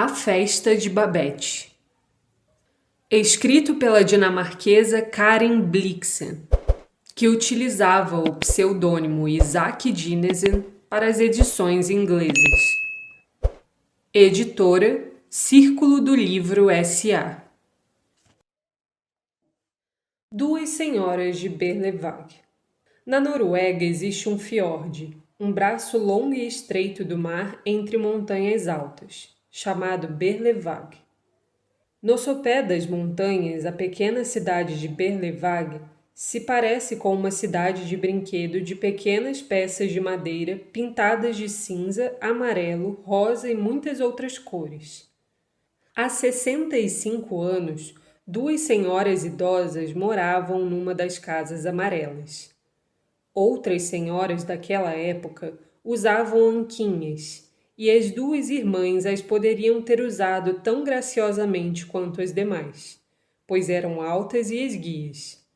A Festa de Babette. Escrito pela dinamarquesa Karen Blixen, que utilizava o pseudônimo Isaac Dinesen para as edições inglesas. Editora Círculo do Livro S.A. Duas senhoras de Berlevåg. Na Noruega existe um fiord, um braço longo e estreito do mar entre montanhas altas, chamado Berlevåg. No sopé das montanhas, a pequena cidade de Berlevåg se parece com uma cidade de brinquedo de pequenas peças de madeira pintadas de cinza, amarelo, rosa e muitas outras cores. Há 65 anos, duas senhoras idosas moravam numa das casas amarelas. Outras senhoras daquela época usavam anquinhas, e as duas irmãs as poderiam ter usado tão graciosamente quanto as demais, pois eram altas e esguias.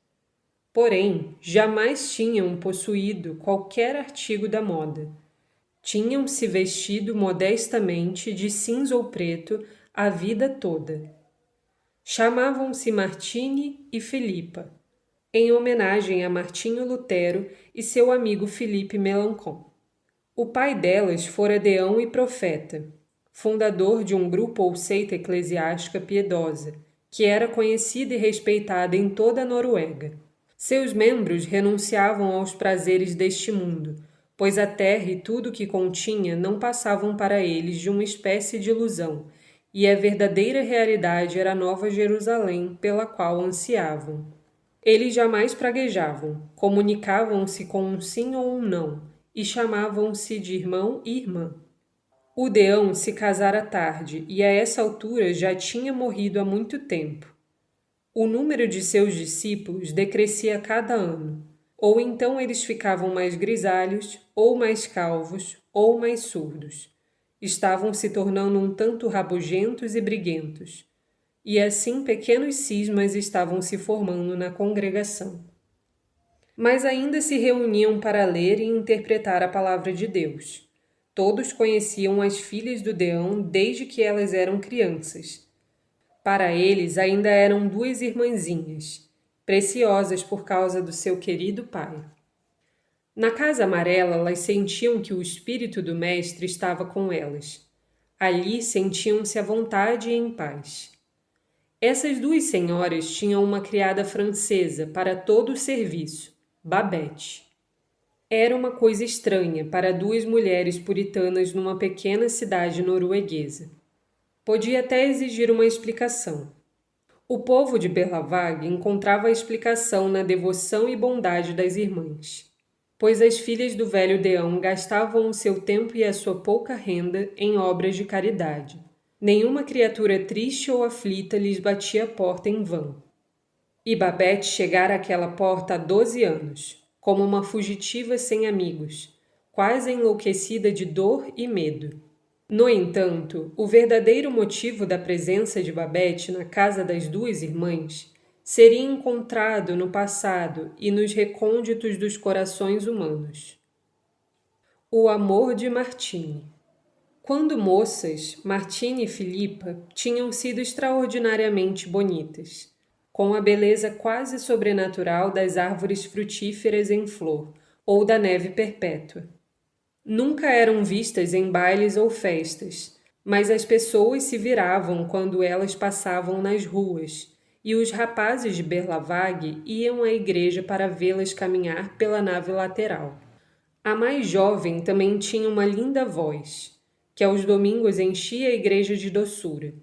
Porém, jamais tinham possuído qualquer artigo da moda. Tinham se vestido modestamente de cinza ou preto a vida toda. Chamavam-se Martine e Filipa, em homenagem a Martinho Lutero e seu amigo Filipe Melanchthon. O pai delas fora deão e profeta, fundador de um grupo ou seita eclesiástica piedosa, que era conhecida e respeitada em toda a Noruega. Seus membros renunciavam aos prazeres deste mundo, pois a terra e tudo o que continha não passavam para eles de uma espécie de ilusão, e a verdadeira realidade era a Nova Jerusalém pela qual ansiavam. Eles jamais praguejavam, comunicavam-se com um sim ou um não, e chamavam-se de irmão e irmã. O deão se casara tarde e a essa altura já tinha morrido há muito tempo. O número de seus discípulos decrescia a cada ano, ou então eles ficavam mais grisalhos, ou mais calvos, ou mais surdos. Estavam se tornando um tanto rabugentos e briguentos, e assim pequenos cismas estavam se formando na congregação. Mas ainda se reuniam para ler e interpretar a palavra de Deus. Todos conheciam as filhas do deão desde que elas eram crianças. Para eles ainda eram duas irmãzinhas, preciosas por causa do seu querido pai. Na casa amarela, elas sentiam que o espírito do mestre estava com elas. Ali sentiam-se à vontade e em paz. Essas duas senhoras tinham uma criada francesa para todo o serviço, Babette. Era uma coisa estranha para duas mulheres puritanas numa pequena cidade norueguesa. Podia até exigir uma explicação. O povo de Berlevåg encontrava a explicação na devoção e bondade das irmãs, pois as filhas do velho deão gastavam o seu tempo e a sua pouca renda em obras de caridade. Nenhuma criatura triste ou aflita lhes batia a porta em vão. E Babette chegara àquela porta há 12 anos, como uma fugitiva sem amigos, quase enlouquecida de dor e medo. No entanto, o verdadeiro motivo da presença de Babette na casa das duas irmãs seria encontrado no passado e nos recônditos dos corações humanos. O amor de Martine. Quando moças, Martine e Filipa tinham sido extraordinariamente bonitas, com a beleza quase sobrenatural das árvores frutíferas em flor ou da neve perpétua. Nunca eram vistas em bailes ou festas, mas as pessoas se viravam quando elas passavam nas ruas, e os rapazes de Berlevåg iam à igreja para vê-las caminhar pela nave lateral. A mais jovem também tinha uma linda voz, que aos domingos enchia a igreja de doçura.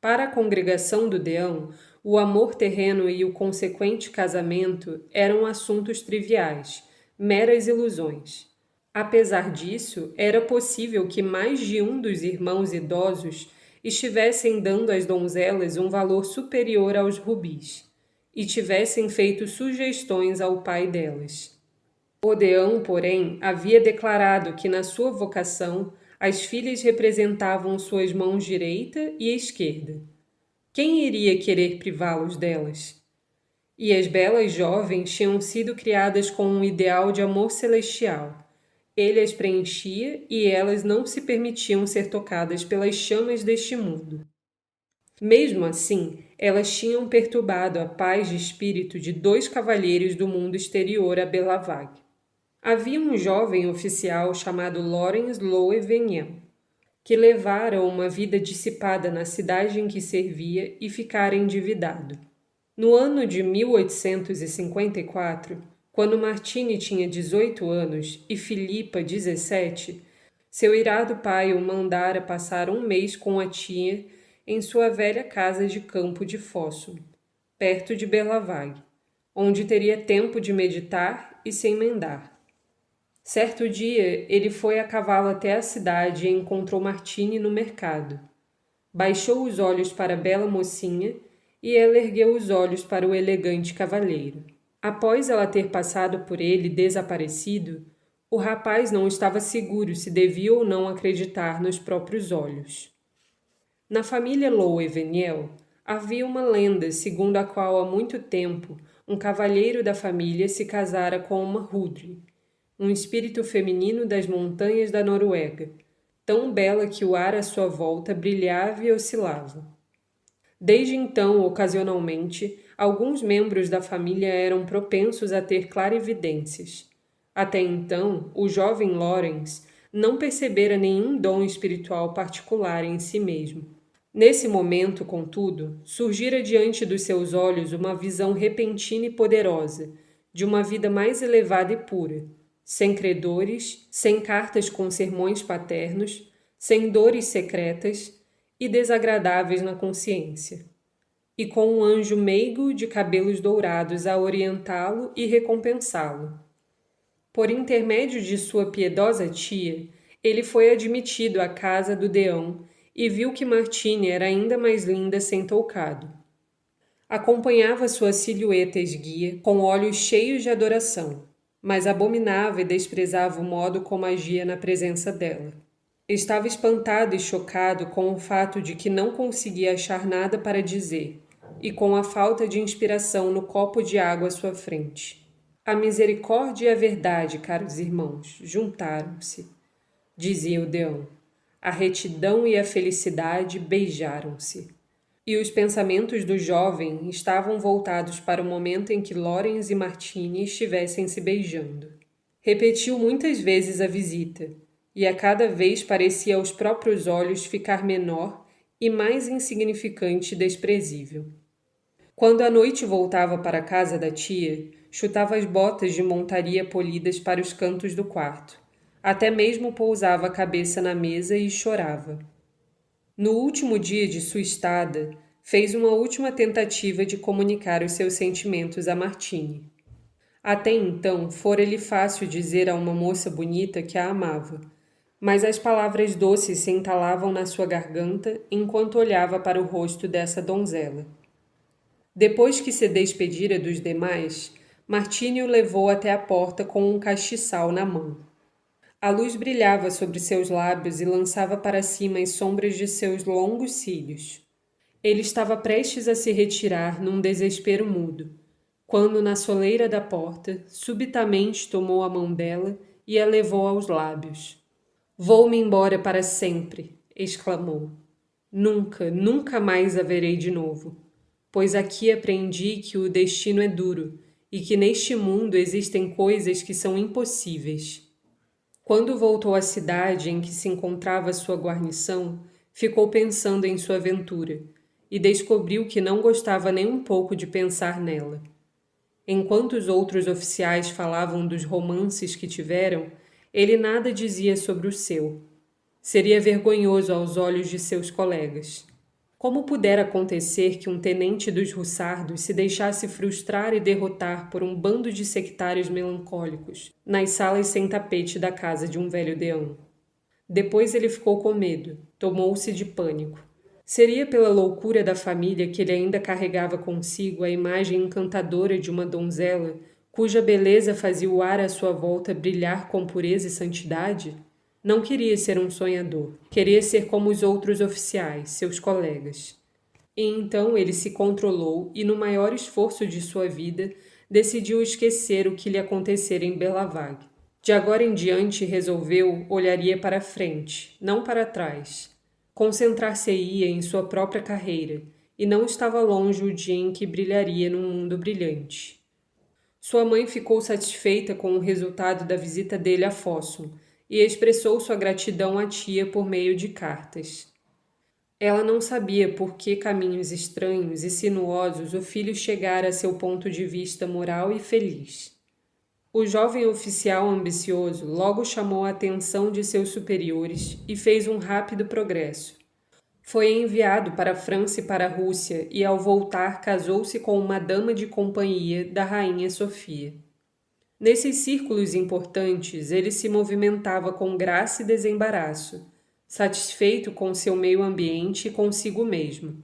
Para a congregação do deão, o amor terreno e o consequente casamento eram assuntos triviais, meras ilusões. Apesar disso, era possível que mais de um dos irmãos idosos estivessem dando às donzelas um valor superior aos rubis, e tivessem feito sugestões ao pai delas. O deão, porém, havia declarado que na sua vocação as filhas representavam suas mãos direita e esquerda. Quem iria querer privá-los delas? E as belas jovens tinham sido criadas com um ideal de amor celestial, Ele as preenchia e elas não se permitiam ser tocadas pelas chamas deste mundo. Mesmo assim, elas tinham perturbado a paz de espírito de 2 cavalheiros do mundo exterior a Belavag. Havia um jovem oficial chamado Lawrence Loewenhel, que levara uma vida dissipada na cidade em que servia e ficara endividado. No ano de 1854, quando Martini tinha 18 anos e Filipa 17, seu irado pai o mandara passar um mês com a tia em sua velha casa de campo de Fossum, perto de Belavag, onde teria tempo de meditar e se emendar. Certo dia, ele foi a cavalo até a cidade e encontrou Martini no mercado. Baixou os olhos para a bela mocinha e ela ergueu os olhos para o elegante cavalheiro. Após ela ter passado por ele desaparecido, o rapaz não estava seguro se devia ou não acreditar nos próprios olhos. Na família Loewenhel havia uma lenda segundo a qual há muito tempo um cavalheiro da família se casara com uma Hudri, um espírito feminino das montanhas da Noruega, tão bela que o ar à sua volta brilhava e oscilava. Desde então, ocasionalmente, alguns membros da família eram propensos a ter clarividências. Até então, o jovem Lawrence não percebera nenhum dom espiritual particular em si mesmo. Nesse momento, contudo, surgira diante dos seus olhos uma visão repentina e poderosa de uma vida mais elevada e pura, sem credores, sem cartas com sermões paternos, sem dores secretas e desagradáveis na consciência, e com um anjo meigo de cabelos dourados a orientá-lo e recompensá-lo. Por intermédio de sua piedosa tia, ele foi admitido à casa do deão e viu que Martini era ainda mais linda sem toucado. Acompanhava sua silhueta esguia com olhos cheios de adoração, mas abominava e desprezava o modo como agia na presença dela. Estava espantado e chocado com o fato de que não conseguia achar nada para dizer, e com a falta de inspiração no copo de água à sua frente. A misericórdia e a verdade, caros irmãos, juntaram-se, dizia o deão. A retidão e a felicidade beijaram-se. E os pensamentos do jovem estavam voltados para o momento em que Lawrence e Martini estivessem se beijando. Repetiu muitas vezes a visita, e a cada vez parecia aos próprios olhos ficar menor e mais insignificante e desprezível. Quando à noite voltava para a casa da tia, chutava as botas de montaria polidas para os cantos do quarto. Até mesmo pousava a cabeça na mesa e chorava. No último dia de sua estada, fez uma última tentativa de comunicar os seus sentimentos a Martini. Até então, fora-lhe fácil dizer a uma moça bonita que a amava, mas as palavras doces se entalavam na sua garganta enquanto olhava para o rosto dessa donzela. Depois que se despedira dos demais, Martini o levou até a porta com um castiçal na mão. A luz brilhava sobre seus lábios e lançava para cima as sombras de seus longos cílios. Ele estava prestes a se retirar num desespero mudo, quando, na soleira da porta, subitamente tomou a mão dela e a levou aos lábios. "Vou-me embora para sempre", exclamou. "Nunca, nunca mais a verei de novo, pois aqui aprendi que o destino é duro e que neste mundo existem coisas que são impossíveis." Quando voltou à cidade em que se encontrava sua guarnição, ficou pensando em sua aventura e descobriu que não gostava nem um pouco de pensar nela. Enquanto os outros oficiais falavam dos romances que tiveram, ele nada dizia sobre o seu. Seria vergonhoso aos olhos de seus colegas. Como pudera acontecer que um tenente dos Hussardos se deixasse frustrar e derrotar por um bando de sectários melancólicos nas salas sem tapete da casa de um velho deão? Depois ele ficou com medo, tomou-se de pânico. Seria pela loucura da família que ele ainda carregava consigo a imagem encantadora de uma donzela cuja beleza fazia o ar à sua volta brilhar com pureza e santidade? Não queria ser um sonhador, queria ser como os outros oficiais, seus colegas. E então ele se controlou e, no maior esforço de sua vida, decidiu esquecer o que lhe acontecera em Belavag. De agora em diante, resolveu, olharia para frente, não para trás. Concentrar-se-ia em sua própria carreira, e não estava longe o dia em que brilharia num mundo brilhante. Sua mãe ficou satisfeita com o resultado da visita dele a Fossum e expressou sua gratidão à tia por meio de cartas. Ela não sabia por que caminhos estranhos e sinuosos o filho chegara a seu ponto de vista moral e feliz. O jovem oficial ambicioso logo chamou a atenção de seus superiores e fez um rápido progresso. Foi enviado para a França e para a Rússia e, ao voltar, casou-se com uma dama de companhia da rainha Sofia. Nesses círculos importantes, ele se movimentava com graça e desembaraço, satisfeito com seu meio ambiente e consigo mesmo.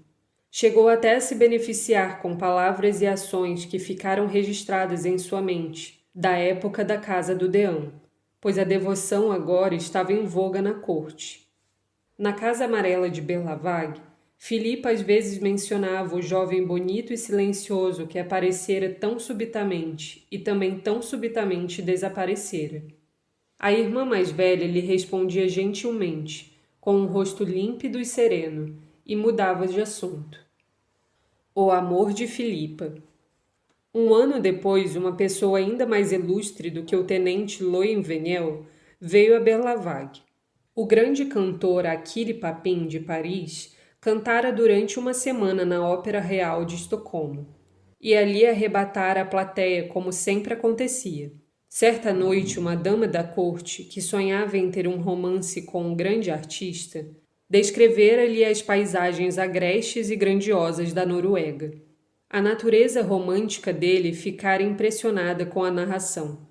Chegou até a se beneficiar com palavras e ações que ficaram registradas em sua mente, da época da Casa do Deão, pois a devoção agora estava em voga na corte. Na Casa Amarela de Berlavague, Filipa às vezes mencionava o jovem bonito e silencioso que aparecera tão subitamente e também tão subitamente desaparecera. A irmã mais velha lhe respondia gentilmente, com um rosto límpido e sereno, e mudava de assunto. O amor de Filipa. Um ano depois, uma pessoa ainda mais ilustre do que o tenente Loinvenel veio a Berlavague. O grande cantor Achille Papin, de Paris, cantara durante uma semana na Ópera Real de Estocolmo, e ali arrebatara a plateia como sempre acontecia. Certa noite, uma dama da corte, que sonhava em ter um romance com um grande artista, descrevera-lhe as paisagens agrestes e grandiosas da Noruega. A natureza romântica dele ficara impressionada com a narração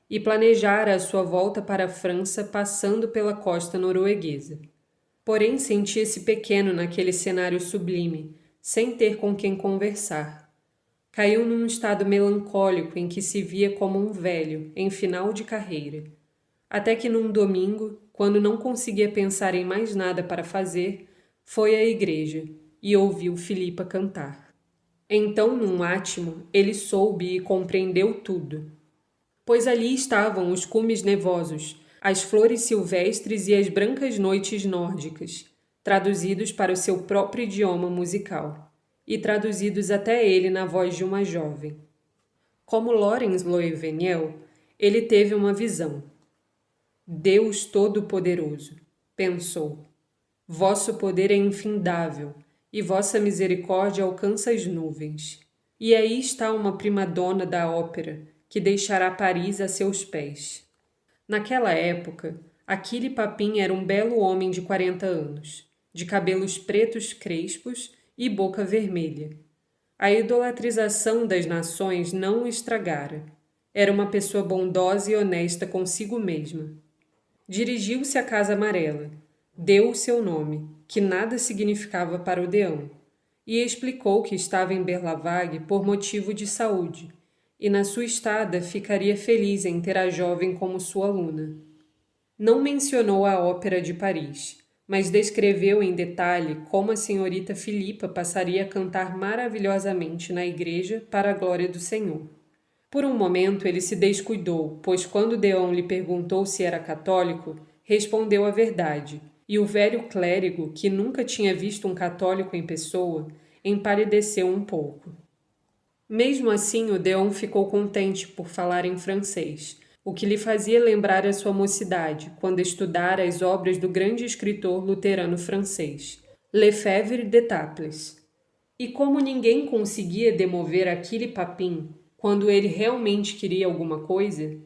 e planejara a sua volta para a França passando pela costa norueguesa. Porém, sentia-se pequeno naquele cenário sublime, sem ter com quem conversar. Caiu num estado melancólico em que se via como um velho, em final de carreira. Até que num domingo, quando não conseguia pensar em mais nada para fazer, foi à igreja e ouviu Filipa cantar. Então, num átimo, ele soube e compreendeu tudo. Pois ali estavam os cumes nevosos, as flores silvestres e as brancas noites nórdicas, traduzidos para o seu próprio idioma musical, e traduzidos até ele na voz de uma jovem. Como Laurence Loevenel, ele teve uma visão. Deus Todo-Poderoso, pensou, vosso poder é infindável, e vossa misericórdia alcança as nuvens. E aí está uma prima-dona da ópera, que deixará Paris a seus pés. Naquela época, Achille Papin era um belo homem de 40 anos, de cabelos pretos crespos e boca vermelha. A idolatrização das nações não o estragara. Era uma pessoa bondosa e honesta consigo mesma. Dirigiu-se à Casa Amarela, deu o seu nome, que nada significava para o Deão, e explicou que estava em Berlavague por motivo de saúde, e na sua estada ficaria feliz em ter a jovem como sua aluna. Não mencionou a Ópera de Paris, mas descreveu em detalhe como a senhorita Filipa passaria a cantar maravilhosamente na igreja para a glória do Senhor. Por um momento ele se descuidou, pois quando Deão lhe perguntou se era católico, respondeu a verdade, e o velho clérigo, que nunca tinha visto um católico em pessoa, empalideceu um pouco. Mesmo assim, o Deão ficou contente por falar em francês, o que lhe fazia lembrar a sua mocidade, quando estudara as obras do grande escritor luterano francês, Lefebvre d'Etaples. E como ninguém conseguia demover Achille Papin, quando ele realmente queria alguma coisa,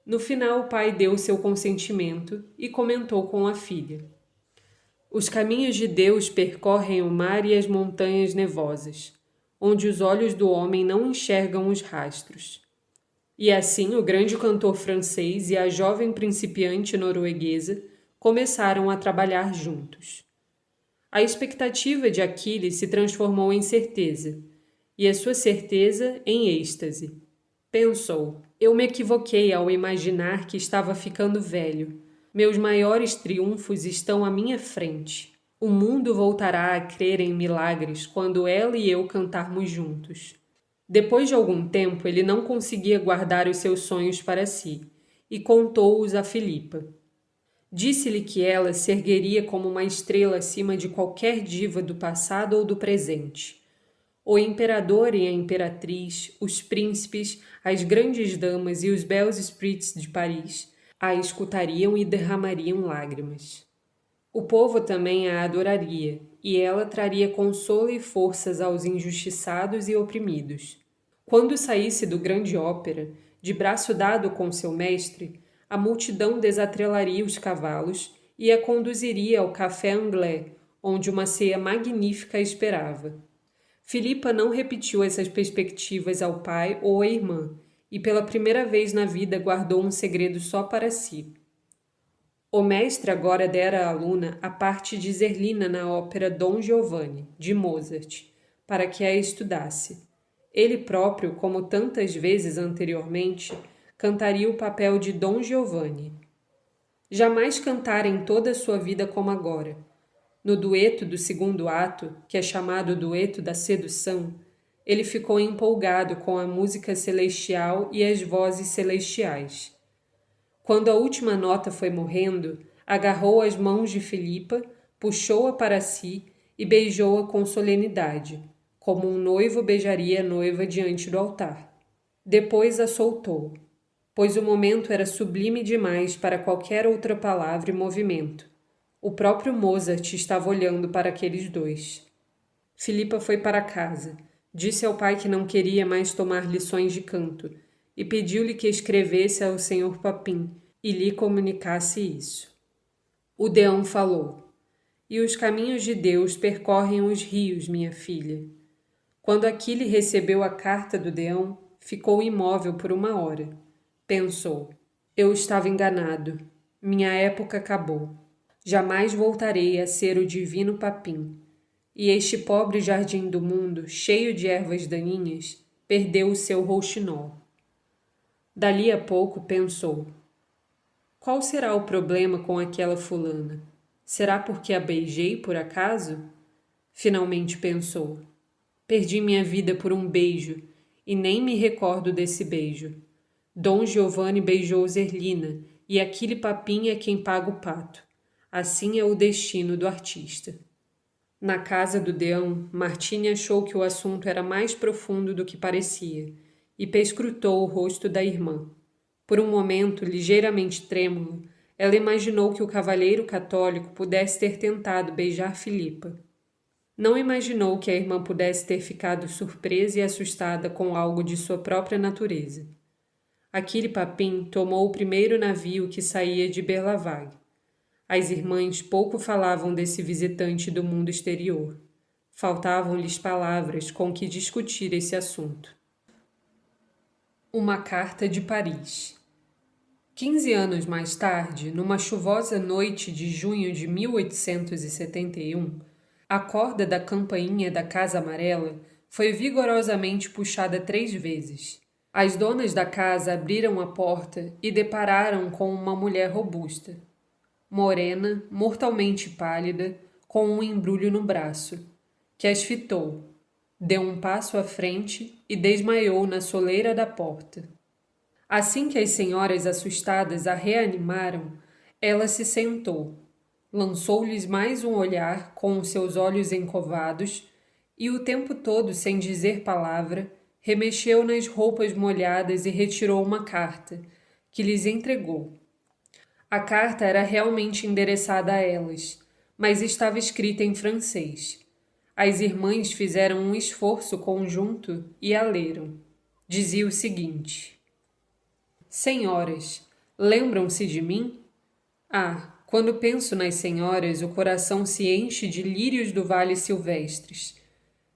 no final o pai deu seu consentimento e comentou com a filha. Os caminhos de Deus percorrem o mar e as montanhas nevosas, onde os olhos do homem não enxergam os rastros. E assim o grande cantor francês e a jovem principiante norueguesa começaram a trabalhar juntos. A expectativa de Achille se transformou em certeza, e a sua certeza em êxtase. Pensou, eu me equivoquei ao imaginar que estava ficando velho. Meus maiores triunfos estão à minha frente. O mundo voltará a crer em milagres quando ela e eu cantarmos juntos. Depois de algum tempo, ele não conseguia guardar os seus sonhos para si, e contou-os a Filipa. Disse-lhe que ela se ergueria como uma estrela acima de qualquer diva do passado ou do presente. O imperador e a imperatriz, os príncipes, as grandes damas e os belos esprits de Paris a escutariam e derramariam lágrimas. O povo também a adoraria, e ela traria consolo e forças aos injustiçados e oprimidos. Quando saísse do grande ópera, de braço dado com seu mestre, a multidão desatrelaria os cavalos e a conduziria ao café anglais, onde uma ceia magnífica a esperava. Filipa não repetiu essas perspectivas ao pai ou à irmã, e pela primeira vez na vida guardou um segredo só para si. O mestre agora dera à aluna a parte de Zerlina na ópera Dom Giovanni, de Mozart, para que a estudasse. Ele próprio, como tantas vezes anteriormente, cantaria o papel de Dom Giovanni. Jamais cantara em toda a sua vida como agora. No dueto do segundo ato, que é chamado dueto da sedução, ele ficou empolgado com a música celestial e as vozes celestiais. Quando a última nota foi morrendo, agarrou as mãos de Filipa, puxou-a para si e beijou-a com solenidade, como um noivo beijaria a noiva diante do altar. Depois a soltou, pois o momento era sublime demais para qualquer outra palavra e movimento. O próprio Mozart estava olhando para aqueles dois. Filipa foi para casa, disse ao pai que não queria mais tomar lições de canto, e pediu-lhe que escrevesse ao Sr. Papin e lhe comunicasse isso. O Deão falou: "E os caminhos de Deus percorrem os rios, minha filha." Quando Aquile recebeu a carta do Deão, ficou imóvel por uma hora. Pensou: eu estava enganado. Minha época acabou. Jamais voltarei a ser o divino Papin. E este pobre jardim do mundo, cheio de ervas daninhas, perdeu o seu rouxinol. Dali a pouco pensou: qual será o problema com aquela fulana? Será porque a beijei por acaso? Finalmente pensou: perdi minha vida por um beijo e nem me recordo desse beijo. Dom Giovanni beijou Zerlina e Aquile Papin é quem paga o pato. Assim é o destino do artista. Na casa do Deão, Martini achou que o assunto era mais profundo do que parecia e perscrutou o rosto da irmã. Por um momento, ligeiramente trêmulo, ela imaginou que o cavalheiro católico pudesse ter tentado beijar Filipa. Não imaginou que a irmã pudesse ter ficado surpresa e assustada com algo de sua própria natureza. Aquile Papin tomou o primeiro navio que saía de Berlavague. As irmãs pouco falavam desse visitante do mundo exterior. Faltavam-lhes palavras com que discutir esse assunto. Uma carta de Paris. 15 anos mais tarde, numa chuvosa noite de junho de 1871, a corda da campainha da Casa Amarela foi vigorosamente puxada 3 vezes. As donas da casa abriram a porta e depararam com uma mulher robusta, morena, mortalmente pálida, com um embrulho no braço, que as fitou, deu um passo à frente e desmaiou na soleira da porta. Assim que as senhoras assustadas a reanimaram, ela se sentou, lançou-lhes mais um olhar com os seus olhos encovados e o tempo todo, sem dizer palavra, remexeu nas roupas molhadas e retirou uma carta, que lhes entregou. A carta era realmente endereçada a elas, mas estava escrita em francês. As irmãs fizeram um esforço conjunto e a leram. Dizia o seguinte: Senhoras, lembram-se de mim? Ah, quando penso nas senhoras, o coração se enche de lírios do vale silvestres.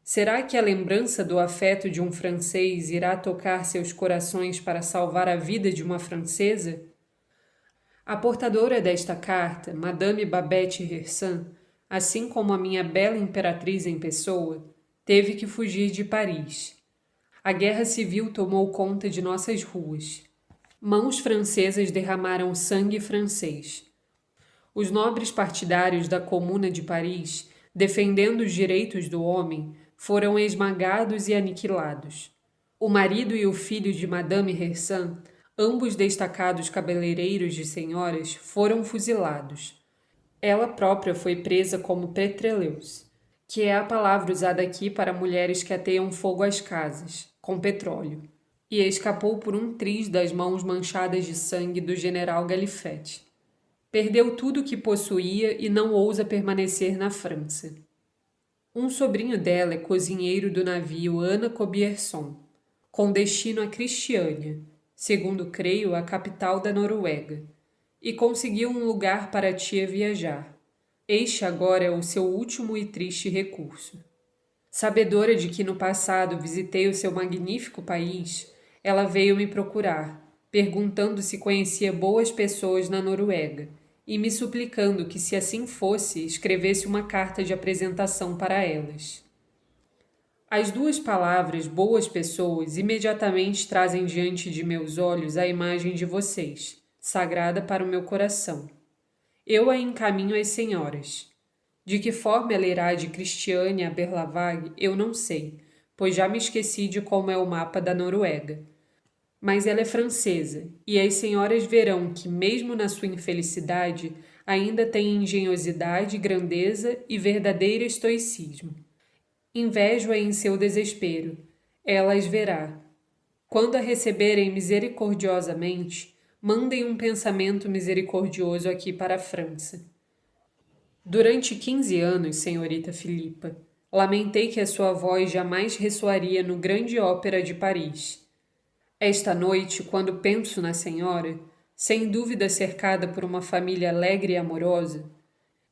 Será que a lembrança do afeto de um francês irá tocar seus corações para salvar a vida de uma francesa? A portadora desta carta, Madame Babette Hersan, assim como a minha bela imperatriz em pessoa, teve que fugir de Paris. A guerra civil tomou conta de nossas ruas. Mãos francesas derramaram sangue francês. Os nobres partidários da Comuna de Paris, defendendo os direitos do homem, foram esmagados e aniquilados. O marido e o filho de Madame Hersan, Ambos destacados cabeleireiros de senhoras foram fuzilados. Ela própria foi presa como pétreleus, que é a palavra usada aqui para mulheres que ateiam fogo às casas, com petróleo, e escapou por um triz das mãos manchadas de sangue do general Galifete. Perdeu tudo o que possuía e não ousa permanecer na França. Um sobrinho dela é cozinheiro do navio Ana Cobierson, com destino a Cristiânia, segundo creio a capital da Noruega, e conseguiu um lugar para a tia viajar. Este agora é o seu último e triste recurso. Sabedora de que no passado visitei o seu magnífico país, ela veio me procurar, perguntando se conhecia boas pessoas na Noruega e me suplicando que, se assim fosse, escrevesse uma carta de apresentação para elas. As duas palavras boas pessoas imediatamente trazem diante de meus olhos a imagem de vocês, sagrada para o meu coração. Eu a encaminho às senhoras. De que forma ela irá de Cristiânia a Berlavag, eu não sei, pois já me esqueci de como é o mapa da Noruega. Mas ela é francesa, e as senhoras verão que, mesmo na sua infelicidade, ainda tem engenhosidade, grandeza e verdadeiro estoicismo. Invejo-a em seu desespero. Ela as verá. Quando a receberem misericordiosamente, mandem um pensamento misericordioso aqui para a França. Durante 15 anos, senhorita Filipa, lamentei que a sua voz jamais ressoaria no Grande Ópera de Paris. Esta noite, quando penso na senhora, sem dúvida cercada por uma família alegre e amorosa,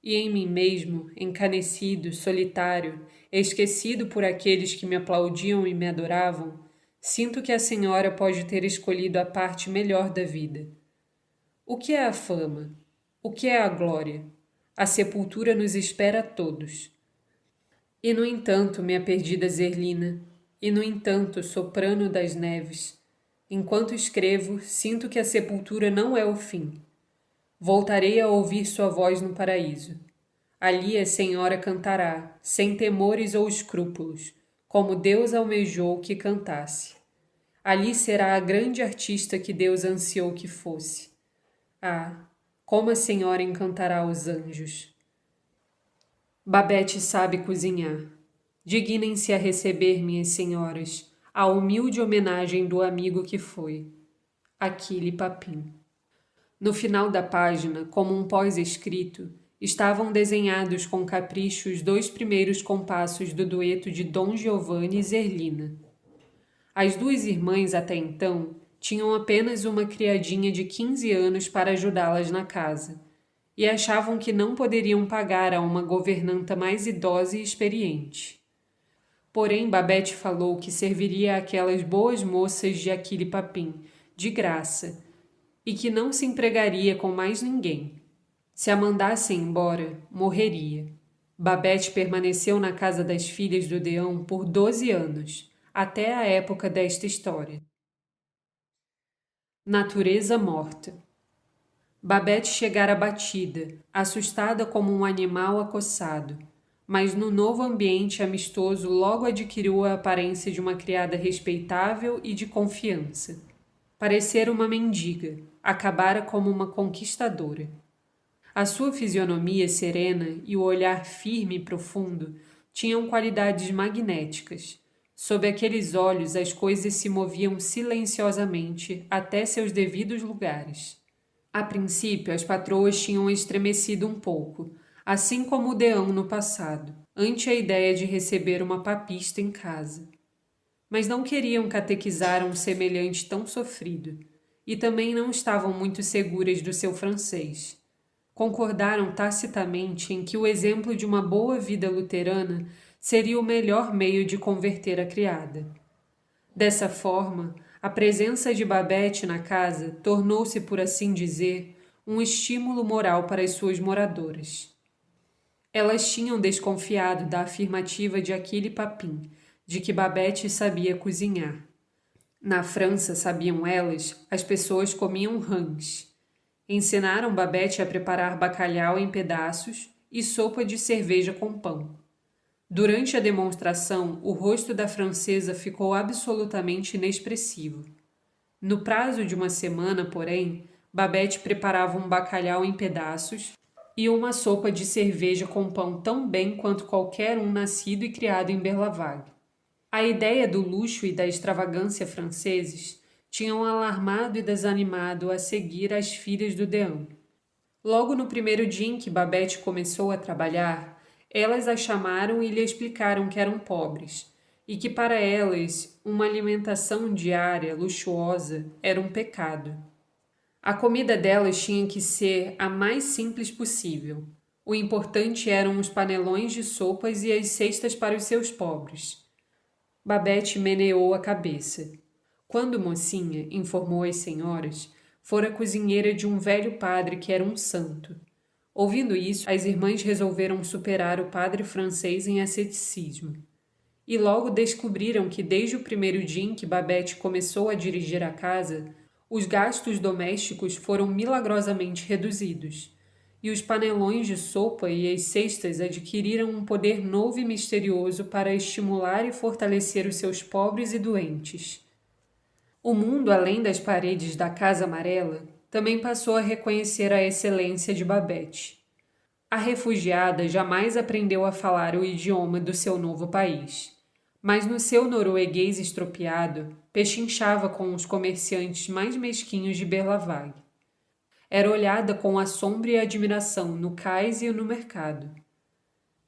e em mim mesmo, encanecido, solitário, esquecido por aqueles que me aplaudiam e me adoravam, sinto que a senhora pode ter escolhido a parte melhor da vida. O que é a fama? O que é a glória? A sepultura nos espera a todos. E no entanto, minha perdida Zerlina, e no entanto, soprano das neves, enquanto escrevo, sinto que a sepultura não é o fim. Voltarei a ouvir sua voz no paraíso. Ali a senhora cantará, sem temores ou escrúpulos, como Deus almejou que cantasse. Ali será a grande artista que Deus ansiou que fosse. Ah, como a senhora encantará os anjos! Babette sabe cozinhar. Dignem-se a receber, minhas senhoras, a humilde homenagem do amigo que foi. Achille Papin. No final da página, como um pós-escrito, estavam desenhados com capricho os 2 primeiros compassos do dueto de Dom Giovanni e Zerlina. As duas irmãs, até então, tinham apenas uma criadinha de 15 anos para ajudá-las na casa, e achavam que não poderiam pagar a uma governanta mais idosa e experiente. Porém, Babette falou que serviria àquelas boas moças de Achille Papin, de graça, e que não se empregaria com mais ninguém. Se a mandassem embora, morreria. Babette permaneceu na casa das filhas do Deão por 12 anos, até a época desta história. Natureza morta. Babette chegara abatida, assustada como um animal acossado, mas no novo ambiente amistoso logo adquiriu a aparência de uma criada respeitável e de confiança. Parecera uma mendiga, acabara como uma conquistadora. A sua fisionomia serena e o olhar firme e profundo tinham qualidades magnéticas. Sob aqueles olhos as coisas se moviam silenciosamente até seus devidos lugares. A princípio, as patroas tinham estremecido um pouco, assim como o Deão no passado, ante a ideia de receber uma papista em casa. Mas não queriam catequizar um semelhante tão sofrido, e também não estavam muito seguras do seu francês. Concordaram tacitamente em que o exemplo de uma boa vida luterana seria o melhor meio de converter a criada. Dessa forma, a presença de Babette na casa tornou-se, por assim dizer, um estímulo moral para as suas moradoras. Elas tinham desconfiado da afirmativa de Achille Papin, de que Babette sabia cozinhar. Na França, sabiam elas, as pessoas comiam rãs. Ensinaram Babette a preparar bacalhau em pedaços e sopa de cerveja com pão. Durante a demonstração, o rosto da francesa ficou absolutamente inexpressivo. No prazo de uma semana, porém, Babette preparava um bacalhau em pedaços e uma sopa de cerveja com pão tão bem quanto qualquer um nascido e criado em Berlavague. A ideia do luxo e da extravagância franceses tinham alarmado e desanimado a seguir as filhas do Deão. Logo no primeiro dia em que Babette começou a trabalhar, elas a chamaram e lhe explicaram que eram pobres e que para elas uma alimentação diária luxuosa era um pecado. A comida delas tinha que ser a mais simples possível. O importante eram os panelões de sopas e as cestas para os seus pobres. Babette meneou a cabeça. Quando mocinha, informou as senhoras, fora cozinheira de um velho padre que era um santo. Ouvindo isso, as irmãs resolveram superar o padre francês em asceticismo. E logo descobriram que desde o primeiro dia em que Babette começou a dirigir a casa, os gastos domésticos foram milagrosamente reduzidos, e os panelões de sopa e as cestas adquiriram um poder novo e misterioso para estimular e fortalecer os seus pobres e doentes. O mundo além das paredes da Casa Amarela também passou a reconhecer a excelência de Babette. A refugiada jamais aprendeu a falar o idioma do seu novo país, mas no seu norueguês estropiado pechinchava com os comerciantes mais mesquinhos de Berlavague. Era olhada com assombro e admiração no cais e no mercado.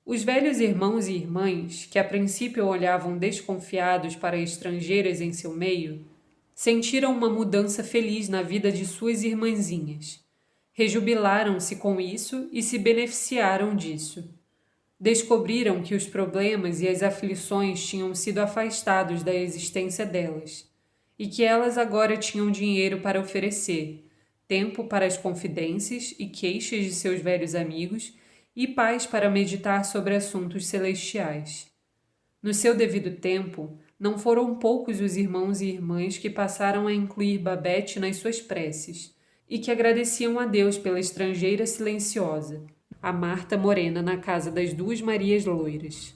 Os velhos irmãos e irmãs, que a princípio olhavam desconfiados para estrangeiras em seu meio, sentiram uma mudança feliz na vida de suas irmãzinhas. Rejubilaram-se com isso e se beneficiaram disso. Descobriram que os problemas e as aflições tinham sido afastados da existência delas, e que elas agora tinham dinheiro para oferecer, tempo para as confidências e queixas de seus velhos amigos e paz para meditar sobre assuntos celestiais. No seu devido tempo, não foram poucos os irmãos e irmãs que passaram a incluir Babette nas suas preces e que agradeciam a Deus pela estrangeira silenciosa, a Marta Morena na casa das duas Marias loiras.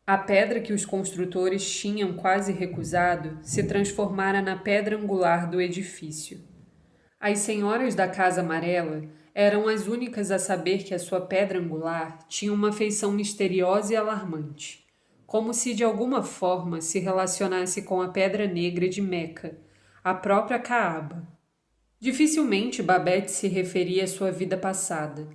A pedra que os construtores tinham quase recusado se transformara na pedra angular do edifício. As senhoras da Casa Amarela eram as únicas a saber que a sua pedra angular tinha uma feição misteriosa e alarmante, como se de alguma forma se relacionasse com a pedra negra de Meca, a própria Caaba. Dificilmente Babette se referia à sua vida passada.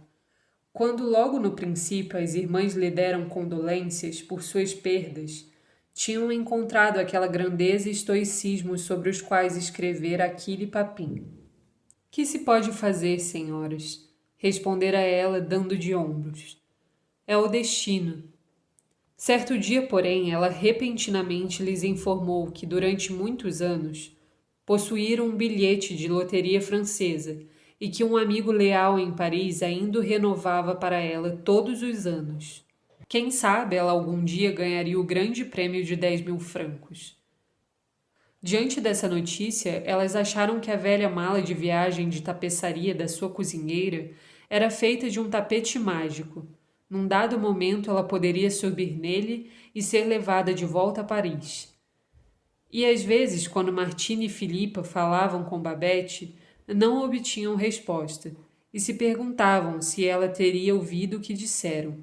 Quando logo no princípio as irmãs lhe deram condolências por suas perdas, tinham encontrado aquela grandeza e estoicismo sobre os quais escrevera Achille Papin. Que se pode fazer, senhoras? Respondera ela, dando de ombros. É o destino. Certo dia, porém, ela repentinamente lhes informou que durante muitos anos possuíram um bilhete de loteria francesa e que um amigo leal em Paris ainda o renovava para ela todos os anos. Quem sabe ela algum dia ganharia o grande prêmio de 10.000 francos. Diante dessa notícia, elas acharam que a velha mala de viagem de tapeçaria da sua cozinheira era feita de um tapete mágico. Num dado momento, ela poderia subir nele e ser levada de volta a Paris. E às vezes, quando Martine e Filipa falavam com Babette, não obtinham resposta e se perguntavam se ela teria ouvido o que disseram.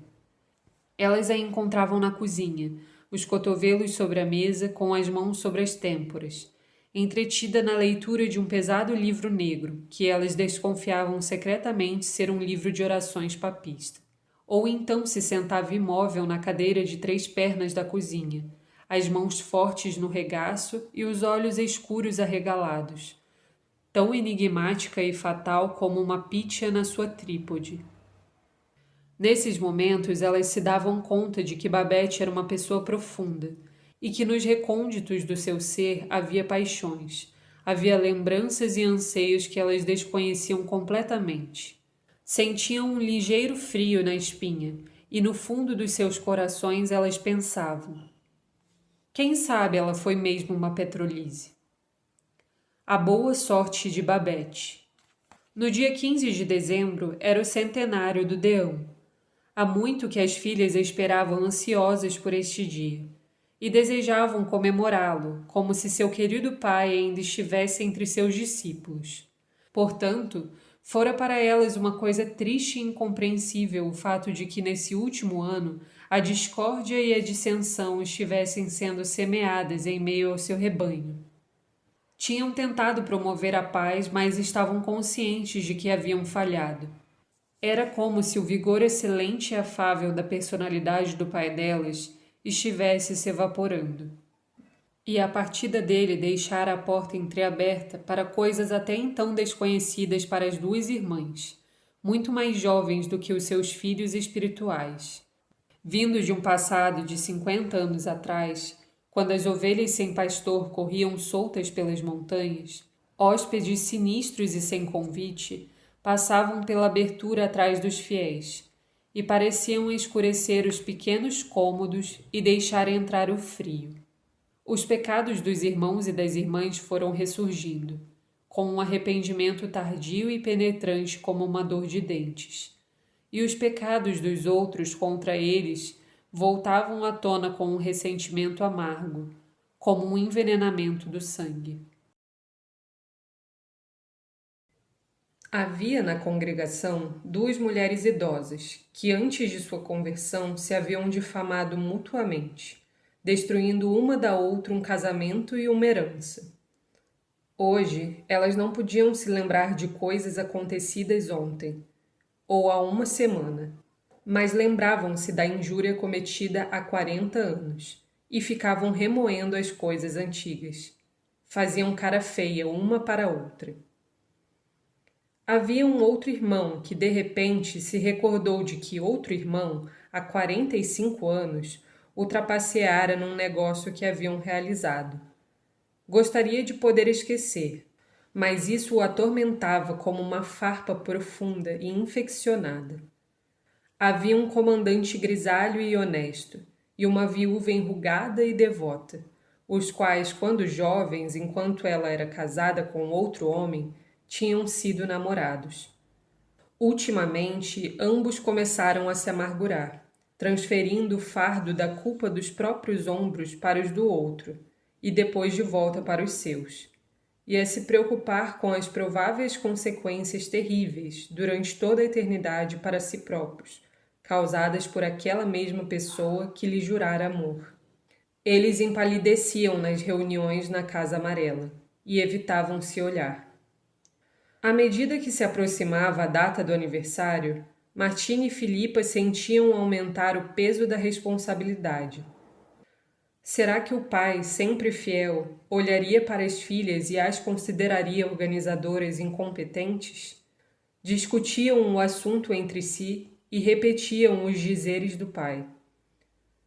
Elas a encontravam na cozinha, os cotovelos sobre a mesa, com as mãos sobre as têmporas, entretida na leitura de um pesado livro negro, que elas desconfiavam secretamente ser um livro de orações papista. Ou então se sentava imóvel na cadeira de 3 pernas da cozinha, as mãos fortes no regaço e os olhos escuros arregalados, tão enigmática e fatal como uma pítia na sua trípode. Nesses momentos, elas se davam conta de que Babette era uma pessoa profunda e que nos recônditos do seu ser havia paixões, havia lembranças e anseios que elas desconheciam completamente. Sentiam um ligeiro frio na espinha e no fundo dos seus corações elas pensavam: quem sabe ela foi mesmo uma Petrolise? A boa sorte de Babette. No dia 15 de dezembro era o centenário do Deão. Há muito que as filhas esperavam ansiosas por este dia. e desejavam comemorá-lo, como se seu querido pai ainda estivesse entre seus discípulos. Portanto, fora para elas uma coisa triste e incompreensível o fato de que, nesse último ano, a discórdia e a dissensão estivessem sendo semeadas em meio ao seu rebanho. Tinham tentado promover a paz, mas estavam conscientes de que haviam falhado. Era como se o vigor excelente e afável da personalidade do pai delas estivesse se evaporando. E a partida dele deixara a porta entreaberta para coisas até então desconhecidas para as duas irmãs, muito mais jovens do que os seus filhos espirituais. Vindos de um passado de 50 anos atrás, quando as ovelhas sem pastor corriam soltas pelas montanhas, hóspedes sinistros e sem convite passavam pela abertura atrás dos fiéis e pareciam escurecer os pequenos cômodos e deixar entrar o frio. Os pecados dos irmãos e das irmãs foram ressurgindo, com um arrependimento tardio e penetrante como uma dor de dentes. E os pecados dos outros contra eles voltavam à tona com um ressentimento amargo, como um envenenamento do sangue. Havia na congregação duas mulheres idosas que antes de sua conversão se haviam difamado mutuamente, destruindo uma da outra um casamento e uma herança. Hoje, elas não podiam se lembrar de coisas acontecidas ontem, ou há uma semana, mas lembravam-se da injúria cometida há 40 anos e ficavam remoendo as coisas antigas. Faziam cara feia uma para a outra. Havia um outro irmão que, de repente, se recordou de que outro irmão, há 45 anos, o trapaceara num negócio que haviam realizado. Gostaria de poder esquecer, mas isso o atormentava como uma farpa profunda e infeccionada. Havia um comandante grisalho e honesto, e uma viúva enrugada e devota, os quais, quando jovens, enquanto ela era casada com outro homem, tinham sido namorados. Ultimamente, ambos começaram a se amargurar, transferindo o fardo da culpa dos próprios ombros para os do outro, e depois de volta para os seus, e a se preocupar com as prováveis consequências terríveis durante toda a eternidade para si próprios, causadas por aquela mesma pessoa que lhe jurara amor. Eles empalideciam nas reuniões na Casa Amarela e evitavam se olhar. À medida que se aproximava a data do aniversário, Martina e Filipa sentiam aumentar o peso da responsabilidade. Será que o pai, sempre fiel, olharia para as filhas e as consideraria organizadoras incompetentes? Discutiam o assunto entre si e repetiam os dizeres do pai.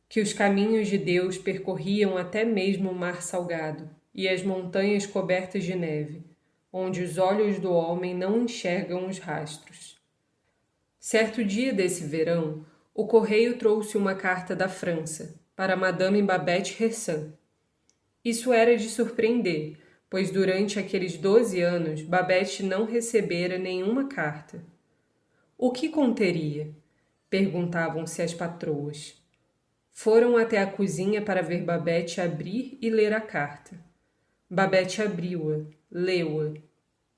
Que os caminhos de Deus percorriam até mesmo o mar salgado e as montanhas cobertas de neve, onde os olhos do homem não enxergam os rastros. Certo dia desse verão, o correio trouxe uma carta da França para Madame Babette Hersan. Isso era de surpreender, pois durante aqueles 12 anos Babette não recebera nenhuma carta. O que conteria? Perguntavam-se as patroas. Foram até a cozinha para ver Babette abrir e ler a carta. Babette abriu-a, leu-a.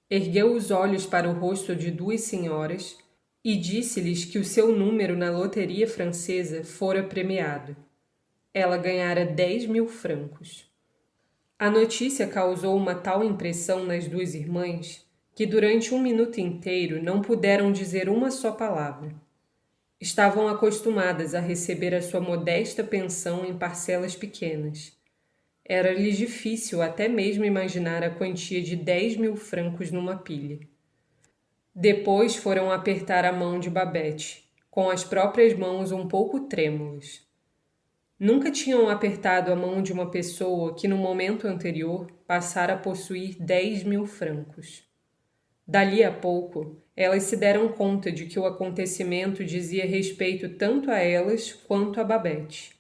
Ergueu os olhos para o rosto de duas senhoras e disse-lhes que o seu número na loteria francesa fora premiado. Ela ganhara 10.000 francos. A notícia causou uma tal impressão nas duas irmãs que durante 1 minuto inteiro não puderam dizer uma só palavra. Estavam acostumadas a receber a sua modesta pensão em parcelas pequenas. Era-lhes difícil até mesmo imaginar a quantia de 10.000 francos numa pilha. Depois foram apertar a mão de Babette, com as próprias mãos um pouco trêmulas. Nunca tinham apertado a mão de uma pessoa que no momento anterior passara a possuir 10.000 francos. Dali a pouco, elas se deram conta de que o acontecimento dizia respeito tanto a elas quanto a Babette.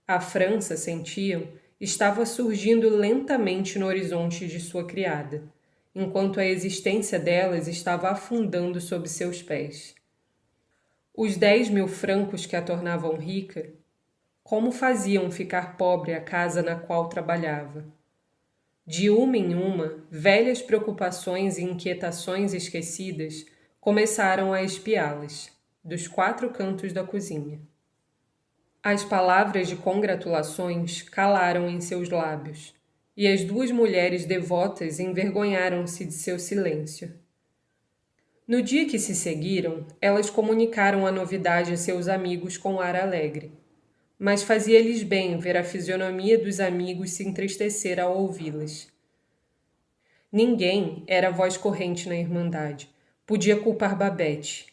A França, sentiam, estava surgindo lentamente no horizonte de sua criada, enquanto a existência delas estava afundando sob seus pés. Os 10.000 francos que a tornavam rica como faziam ficar pobre a casa na qual trabalhava. De uma em uma, velhas preocupações e inquietações esquecidas começaram a espiá-las, dos 4 cantos da cozinha. As palavras de congratulações calaram em seus lábios, e as 2 mulheres devotas envergonharam-se de seu silêncio. No dia que se seguiram, elas comunicaram a novidade a seus amigos com ar alegre, mas fazia-lhes bem ver a fisionomia dos amigos se entristecer ao ouvi-las. Ninguém era voz corrente na Irmandade, podia culpar Babette.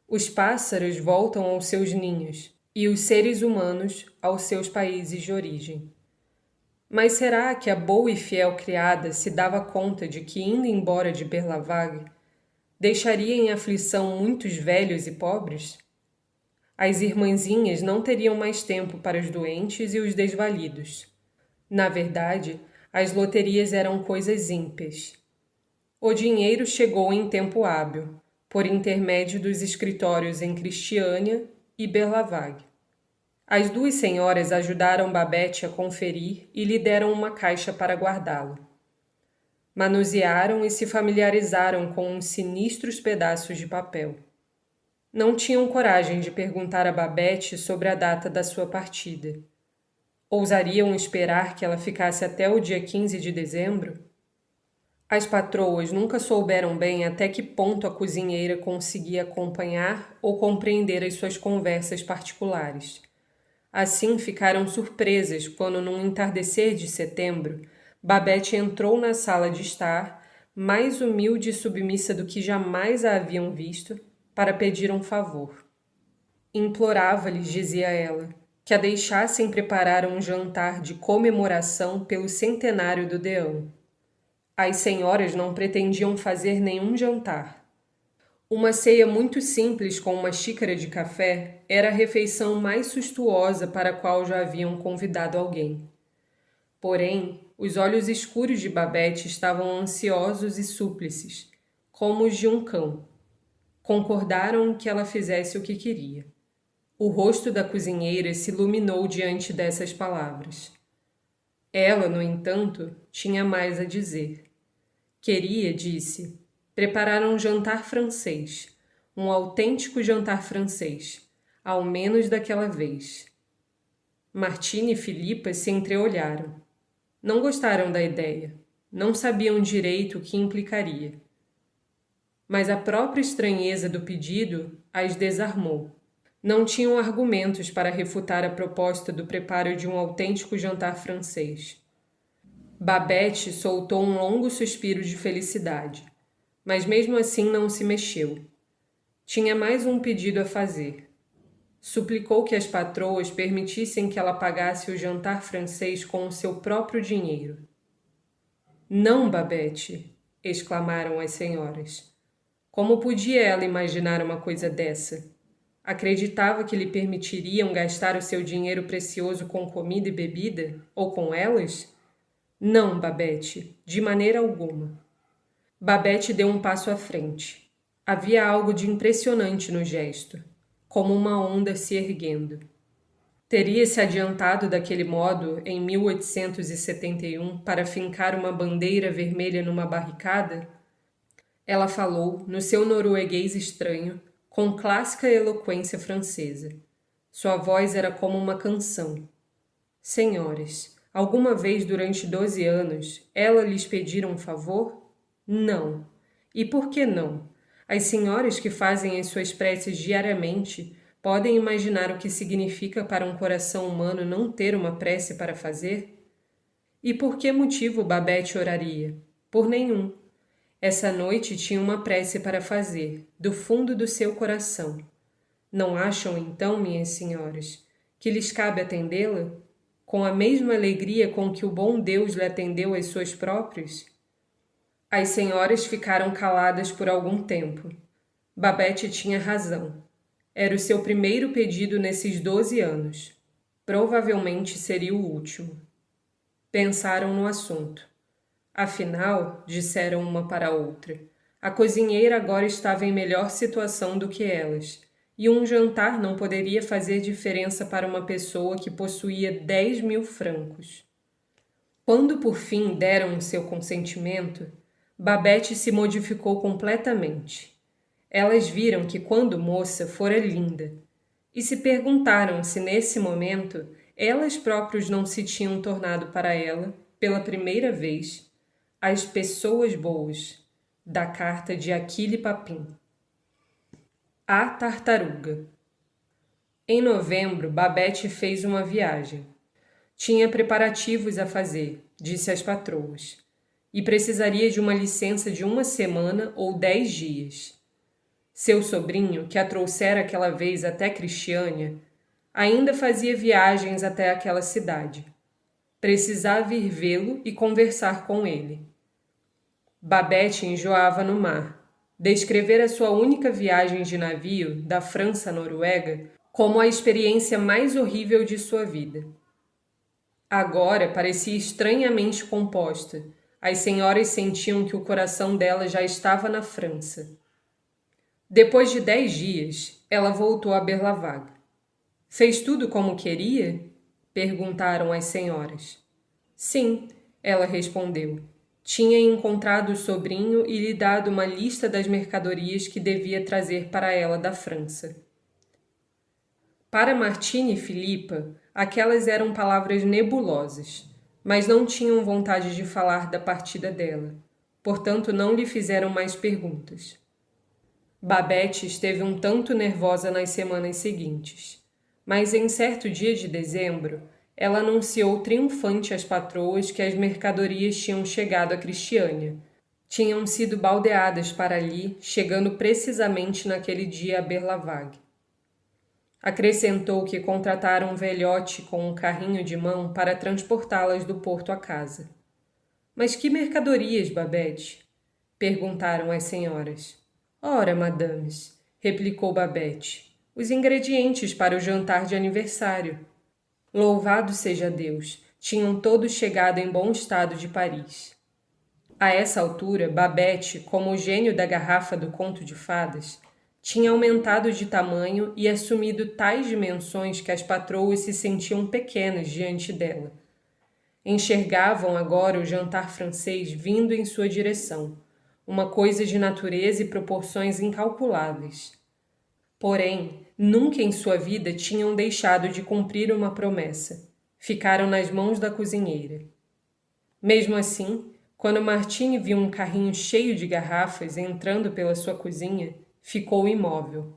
Os pássaros voltam aos seus ninhos, e os seres humanos aos seus países de origem. Mas será que a boa e fiel criada se dava conta de que, indo embora de Berlavague, deixaria em aflição muitos velhos e pobres? As irmãzinhas não teriam mais tempo para os doentes e os desvalidos. Na verdade, as loterias eram coisas ímpias. O dinheiro chegou em tempo hábil, por intermédio dos escritórios em Cristiânia e Berlavague. As 2 senhoras ajudaram Babette a conferir e lhe deram uma caixa para guardá-lo. Manusearam e se familiarizaram com uns sinistros pedaços de papel. Não tinham coragem de perguntar a Babette sobre a data da sua partida. Ousariam esperar que ela ficasse até o dia 15 de dezembro? As patroas nunca souberam bem até que ponto a cozinheira conseguia acompanhar ou compreender as suas conversas particulares. Assim ficaram surpresas quando, num entardecer de setembro, Babette entrou na sala de estar, mais humilde e submissa do que jamais a haviam visto, para pedir um favor. Implorava-lhes, dizia ela, que a deixassem preparar um jantar de comemoração pelo centenário do deão. As senhoras não pretendiam fazer nenhum jantar. Uma ceia muito simples com uma xícara de café era a refeição mais sustuosa para a qual já haviam convidado alguém. Porém, os olhos escuros de Babette estavam ansiosos e súplices, como os de um cão. Concordaram que ela fizesse o que queria. O rosto da cozinheira se iluminou diante dessas palavras. Ela, no entanto, tinha mais a dizer. Queria, disse, preparar um jantar francês, um autêntico jantar francês, ao menos daquela vez. Martina e Filipa se entreolharam. Não gostaram da ideia, não sabiam direito o que implicaria. Mas a própria estranheza do pedido as desarmou. Não tinham argumentos para refutar a proposta do preparo de um autêntico jantar francês. Babette soltou um longo suspiro de felicidade, mas mesmo assim não se mexeu. Tinha mais um pedido a fazer. Suplicou que as patroas permitissem que ela pagasse o jantar francês com o seu próprio dinheiro. Não, Babette! Exclamaram as senhoras. Como podia ela imaginar uma coisa dessa? Acreditava que lhe permitiriam gastar o seu dinheiro precioso com comida e bebida, ou com elas? Não, Babette, de maneira alguma. Babette deu um passo à frente. Havia algo de impressionante no gesto, como uma onda se erguendo. Teria se adiantado daquele modo em 1871 para fincar uma bandeira vermelha numa barricada? Ela falou, no seu norueguês estranho, com clássica eloquência francesa. Sua voz era como uma canção. Senhores, alguma vez durante 12 anos, ela lhes pedira um favor? Não. E por que não? As senhoras que fazem as suas preces diariamente podem imaginar o que significa para um coração humano não ter uma prece para fazer? E por que motivo Babette oraria? Por nenhum. Essa noite tinha uma prece para fazer, do fundo do seu coração. Não acham, então, minhas senhoras, que lhes cabe atendê-la? Com a mesma alegria com que o bom Deus lhe atendeu as suas próprias? As senhoras ficaram caladas por algum tempo. Babette tinha razão. Era o seu primeiro pedido nesses 12 anos. Provavelmente seria o último. Pensaram no assunto. Afinal, disseram uma para a outra, a cozinheira agora estava em melhor situação do que elas, e um jantar não poderia fazer diferença para uma pessoa que possuía 10.000 francos. Quando por fim deram o seu consentimento, Babette se modificou completamente. Elas viram que quando moça fora linda, e se perguntaram se nesse momento elas próprias não se tinham tornado para ela, pela primeira vez, as pessoas boas, da carta de Achille Papin. A tartaruga. Em novembro, Babette fez uma viagem. Tinha preparativos a fazer, disse às patroas, e precisaria de uma licença de 1 semana ou 10 dias. Seu sobrinho, que a trouxera aquela vez até Cristiânia, ainda fazia viagens até aquela cidade. Precisava ir vê-lo e conversar com ele. Babette enjoava no mar. Descrever a sua única viagem de navio, da França à Noruega, como a experiência mais horrível de sua vida. Agora parecia estranhamente composta. As senhoras sentiam que o coração dela já estava na França. Depois de 10 dias, ela voltou a Berlavaga. Fez tudo como queria? Perguntaram as senhoras. Sim, ela respondeu. Tinha encontrado o sobrinho e lhe dado uma lista das mercadorias que devia trazer para ela da França. Para Martine e Filipa, aquelas eram palavras nebulosas, mas não tinham vontade de falar da partida dela, portanto não lhe fizeram mais perguntas. Babette esteve um tanto nervosa nas semanas seguintes, mas em certo dia de dezembro, ela anunciou triunfante às patroas que as mercadorias tinham chegado a Cristiânia. Tinham sido baldeadas para ali, chegando precisamente naquele dia a Berlavaga. Acrescentou que contrataram um velhote com um carrinho de mão para transportá-las do porto à casa. Mas que mercadorias, Babette? Perguntaram as senhoras. Ora, madames, replicou Babette, os ingredientes para o jantar de aniversário. Louvado seja Deus, tinham todos chegado em bom estado de Paris. A essa altura, Babette, como o gênio da garrafa do conto de fadas, tinha aumentado de tamanho e assumido tais dimensões que as patroas se sentiam pequenas diante dela. Enxergavam agora o jantar francês vindo em sua direção, uma coisa de natureza e proporções incalculáveis. Porém, nunca em sua vida tinham deixado de cumprir uma promessa. Ficaram nas mãos da cozinheira. Mesmo assim, quando Martine viu um carrinho cheio de garrafas entrando pela sua cozinha, ficou imóvel.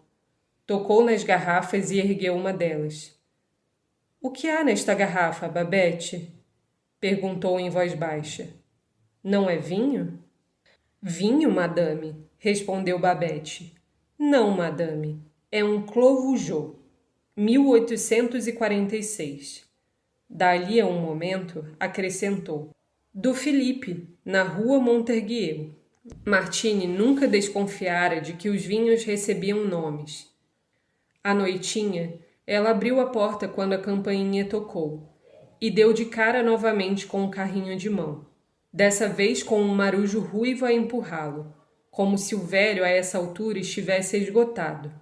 Tocou nas garrafas e ergueu uma delas. — O que há nesta garrafa, Babette? Perguntou em voz baixa. — Não é vinho? — Vinho, madame, respondeu Babette. — Não, madame. É um Clos Vougeot, 1846. Dali a um momento, acrescentou. Do Philippe, na rua Monterguier. Martine nunca desconfiara de que os vinhos recebiam nomes. À noitinha, ela abriu a porta quando a campainha tocou e deu de cara novamente com o carrinho de mão, dessa vez com um marujo ruivo a empurrá-lo, como se o velho a essa altura estivesse esgotado.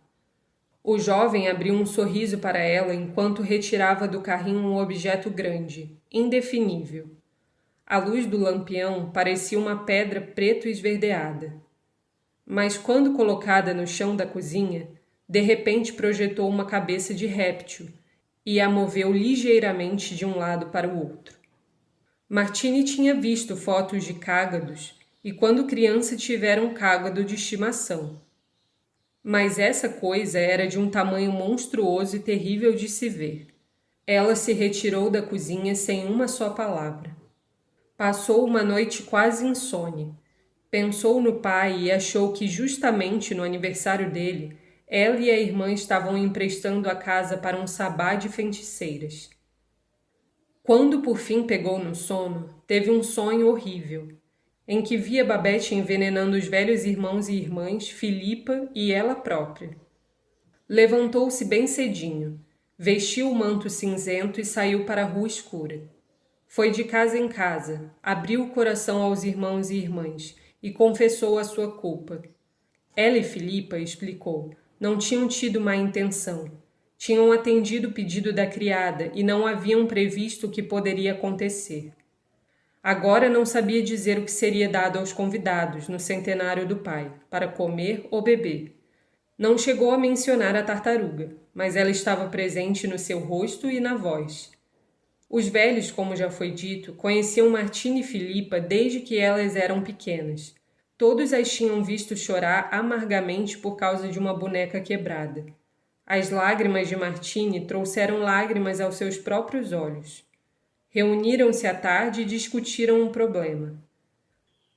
O jovem abriu um sorriso para ela enquanto retirava do carrinho um objeto grande, indefinível. A luz do lampião parecia uma pedra preto esverdeada. Mas quando colocada no chão da cozinha, de repente projetou uma cabeça de réptil e a moveu ligeiramente de um lado para o outro. Martine tinha visto fotos de cágados e quando criança tivera um cágado de estimação. Mas essa coisa era de um tamanho monstruoso e terrível de se ver. Ela se retirou da cozinha sem uma só palavra. Passou uma noite quase insone. Pensou no pai e achou que justamente no aniversário dele, ela e a irmã estavam emprestando a casa para um sabá de feiticeiras. Quando por fim pegou no sono, teve um sonho horrível, em que via Babette envenenando os velhos irmãos e irmãs, Filipa e ela própria. Levantou-se bem cedinho, vestiu o manto cinzento e saiu para a rua escura. Foi de casa em casa, abriu o coração aos irmãos e irmãs e confessou a sua culpa. Ela e Filipa, explicou, não tinham tido má intenção. Tinham atendido o pedido da criada e não haviam previsto o que poderia acontecer. Agora não sabia dizer o que seria dado aos convidados no centenário do pai, para comer ou beber. Não chegou a mencionar a tartaruga, mas ela estava presente no seu rosto e na voz. Os velhos, como já foi dito, conheciam Martina e Filipa desde que elas eram pequenas. Todos as tinham visto chorar amargamente por causa de uma boneca quebrada. As lágrimas de Martine trouxeram lágrimas aos seus próprios olhos. Reuniram-se à tarde e discutiram um problema.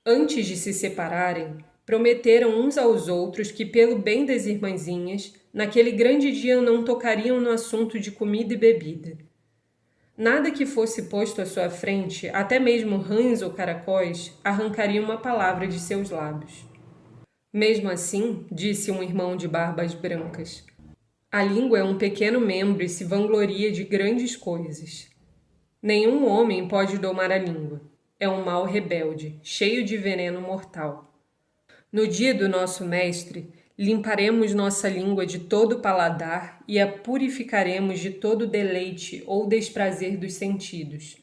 Antes de se separarem, prometeram uns aos outros que, pelo bem das irmãzinhas, naquele grande dia não tocariam no assunto de comida e bebida. Nada que fosse posto à sua frente, até mesmo rãs ou caracóis, arrancaria uma palavra de seus lábios. Mesmo assim, disse um irmão de barbas brancas, a língua é um pequeno membro e se vangloria de grandes coisas. Nenhum homem pode domar a língua. É um mal rebelde, cheio de veneno mortal. No dia do nosso mestre, limparemos nossa língua de todo paladar e a purificaremos de todo deleite ou desprazer dos sentidos,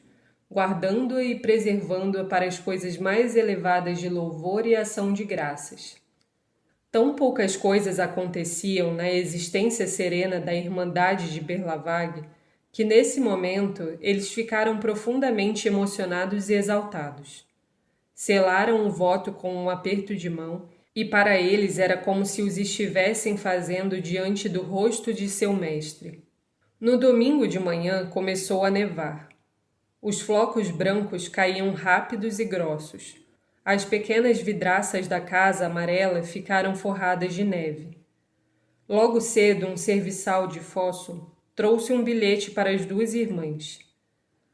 guardando-a e preservando-a para as coisas mais elevadas de louvor e ação de graças. Tão poucas coisas aconteciam na existência serena da Irmandade de Berlavague que, nesse momento, eles ficaram profundamente emocionados e exaltados. Selaram o voto com um aperto de mão e para eles era como se os estivessem fazendo diante do rosto de seu mestre. No domingo de manhã começou a nevar. Os flocos brancos caíam rápidos e grossos. As pequenas vidraças da casa amarela ficaram forradas de neve. Logo cedo, um serviçal de fósforo trouxe um bilhete para as duas irmãs.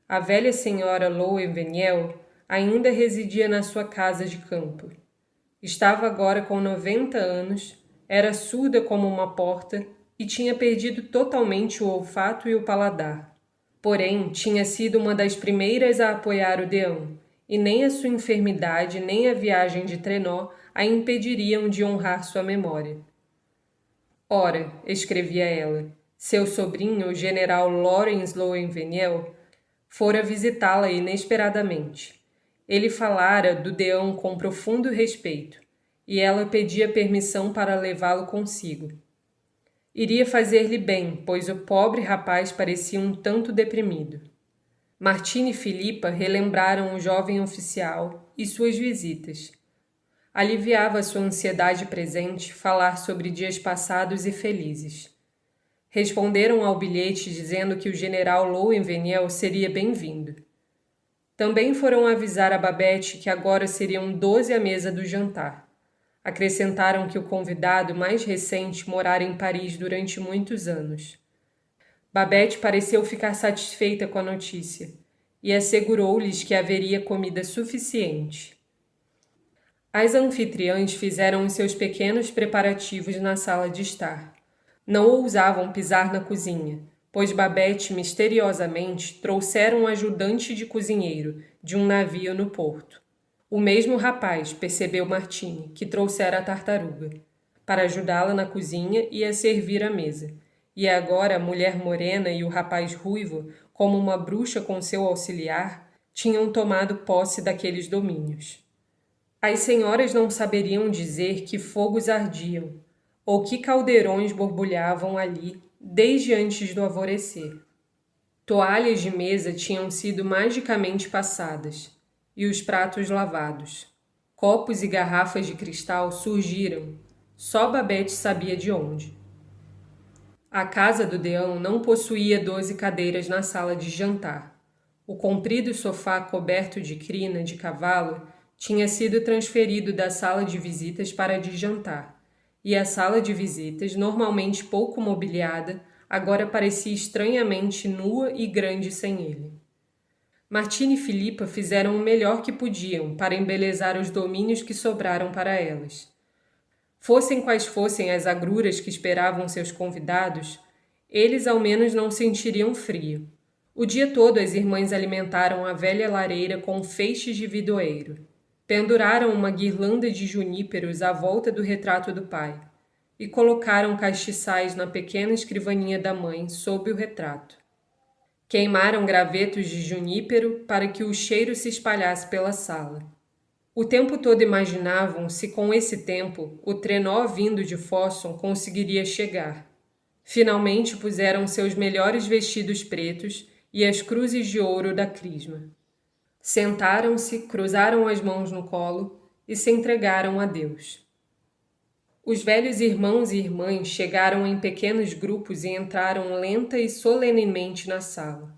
A velha senhora Loewenniel ainda residia na sua casa de campo. Estava agora com 90 anos, era surda como uma porta e tinha perdido totalmente o olfato e o paladar. Porém, tinha sido uma das primeiras a apoiar o deão, e nem a sua enfermidade nem a viagem de trenó a impediriam de honrar sua memória. Ora, escrevia ela, seu sobrinho, o general Lawrence Loewenniel, fora visitá-la inesperadamente. Ele falara do deão com profundo respeito, e ela pedia permissão para levá-lo consigo. Iria fazer-lhe bem, pois o pobre rapaz parecia um tanto deprimido. Martina e Filipa relembraram o jovem oficial e suas visitas. Aliviava sua ansiedade presente falar sobre dias passados e felizes. Responderam ao bilhete dizendo que o general Loewenniel seria bem-vindo. Também foram avisar a Babette que agora seriam 12 à mesa do jantar. Acrescentaram que o convidado mais recente morara em Paris durante muitos anos. Babette pareceu ficar satisfeita com a notícia e assegurou-lhes que haveria comida suficiente. As anfitriãs fizeram os seus pequenos preparativos na sala de estar. Não ousavam pisar na cozinha, pois Babette misteriosamente trouxera um ajudante de cozinheiro de um navio no porto. O mesmo rapaz, percebeu Martine, que trouxera a tartaruga, para ajudá-la na cozinha e a servir à mesa. E agora a mulher morena e o rapaz ruivo, como uma bruxa com seu auxiliar, tinham tomado posse daqueles domínios. As senhoras não saberiam dizer que fogos ardiam, ou que caldeirões borbulhavam ali desde antes do alvorecer. Toalhas de mesa tinham sido magicamente passadas, e os pratos lavados. Copos e garrafas de cristal surgiram, só Babette sabia de onde. A casa do deão não possuía 12 cadeiras na sala de jantar. O comprido sofá coberto de crina de cavalo tinha sido transferido da sala de visitas para a de jantar, e a sala de visitas, normalmente pouco mobiliada, agora parecia estranhamente nua e grande sem ele. Martina e Filipa fizeram o melhor que podiam para embelezar os domínios que sobraram para elas. Fossem quais fossem as agruras que esperavam seus convidados, eles ao menos não sentiriam frio. O dia todo as irmãs alimentaram a velha lareira com feixes de vidoeiro. Penduraram uma guirlanda de juníperos à volta do retrato do pai. e colocaram castiçais na pequena escrivaninha da mãe sob o retrato. Queimaram gravetos de junípero para que o cheiro se espalhasse pela sala. O tempo todo imaginavam se com esse tempo o trenó vindo de Fosson conseguiria chegar. Finalmente puseram seus melhores vestidos pretos e as cruzes de ouro da crisma. Sentaram-se, cruzaram as mãos no colo e se entregaram a Deus. Os velhos irmãos e irmãs chegaram em pequenos grupos e entraram lenta e solenemente na sala.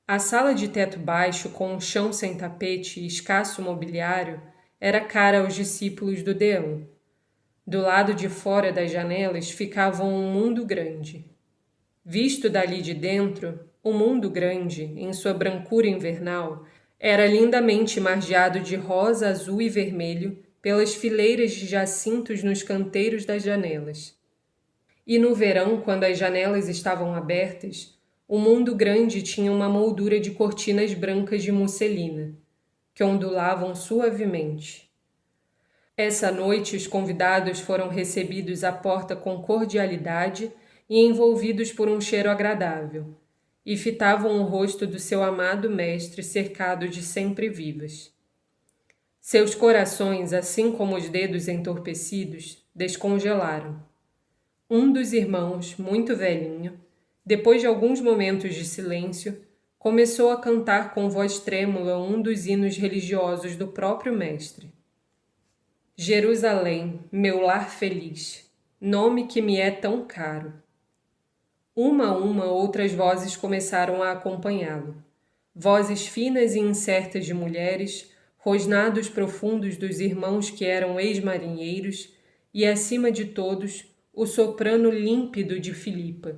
A sala de teto baixo, com um chão sem tapete e escasso mobiliário, era cara aos discípulos do deão. Do lado de fora das janelas ficava um mundo grande. Visto dali de dentro, o mundo grande, em sua brancura invernal, era lindamente margeado de rosa, azul e vermelho pelas fileiras de jacintos nos canteiros das janelas. E no verão, quando as janelas estavam abertas, o mundo grande tinha uma moldura de cortinas brancas de musselina, que ondulavam suavemente. Essa noite os convidados foram recebidos à porta com cordialidade e envolvidos por um cheiro agradável, e fitavam o rosto do seu amado mestre cercado de sempre-vivas. Seus corações, assim como os dedos entorpecidos, descongelaram. Um dos irmãos, muito velhinho, depois de alguns momentos de silêncio, começou a cantar com voz trêmula um dos hinos religiosos do próprio mestre. Jerusalém, meu lar feliz, nome que me é tão caro. Uma a uma outras vozes começaram a acompanhá-lo. Vozes finas e incertas de mulheres, rosnados profundos dos irmãos que eram ex-marinheiros e, acima de todos, o soprano límpido de Filipa,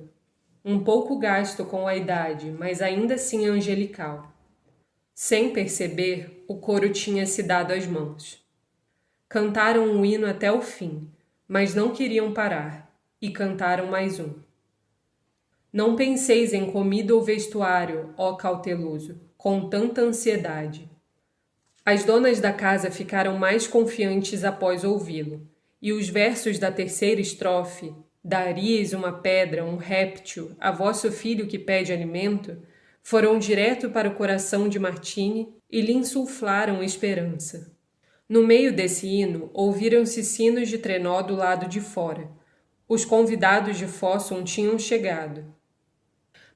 um pouco gasto com a idade, mas ainda assim angelical. Sem perceber, o coro tinha se dado as mãos. Cantaram um hino até o fim, mas não queriam parar, e cantaram mais um. Não penseis em comida ou vestuário, ó cauteloso, com tanta ansiedade. As donas da casa ficaram mais confiantes após ouvi-lo, e os versos da terceira estrofe, daríeis uma pedra, um réptil, a vosso filho que pede alimento, foram direto para o coração de Martini e lhe insuflaram esperança. No meio desse hino, ouviram-se sinos de trenó do lado de fora. Os convidados de Fosson tinham chegado.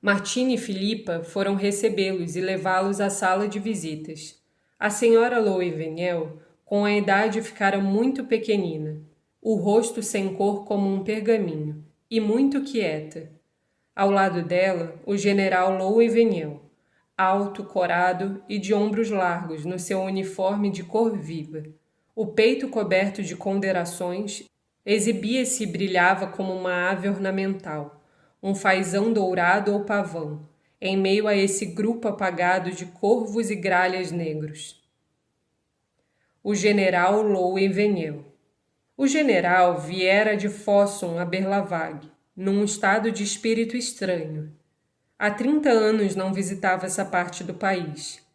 Martini e Filipa foram recebê-los e levá-los à sala de visitas. A senhora Louis-Venel, com a idade, ficara muito pequenina, o rosto sem cor como um pergaminho, e muito quieta. Ao lado dela, o general Louis-Venel, alto, corado e de ombros largos no seu uniforme de cor viva. O peito coberto de conderações exibia-se e brilhava como uma ave ornamental, um fazão dourado ou pavão, em meio a esse grupo apagado de corvos e gralhas negros. O general Louis-Venel. O general viera de Fosson a Berlavague, num estado de espírito estranho. Há 30 anos não visitava essa parte do país.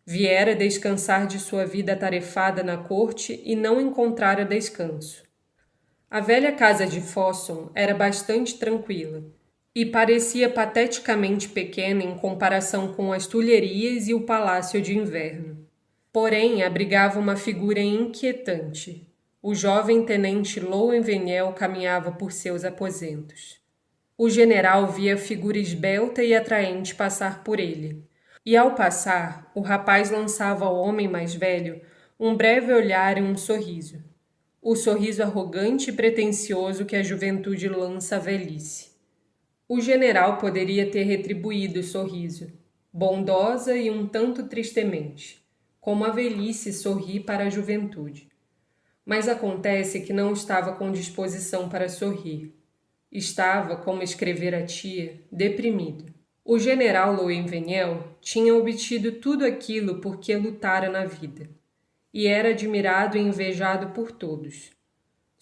Viera descansar de sua vida atarefada na corte e não encontrara descanso. A velha casa de Fosson era bastante tranquila e parecia pateticamente pequena em comparação com as Tulherias e o Palácio de Inverno. Porém, abrigava uma figura inquietante. O jovem tenente Louis-Venel caminhava por seus aposentos. O general via a figura esbelta e atraente passar por ele, e ao passar, o rapaz lançava ao homem mais velho um breve olhar e um sorriso. O sorriso arrogante e pretensioso que a juventude lança à velhice. O general poderia ter retribuído o sorriso, bondosa e um tanto tristemente, como a velhice sorri para a juventude. Mas acontece que não estava com disposição para sorrir. Estava, como escrevera a tia, deprimido. O general Louis-Venel tinha obtido tudo aquilo por que lutara na vida, e era admirado e invejado por todos.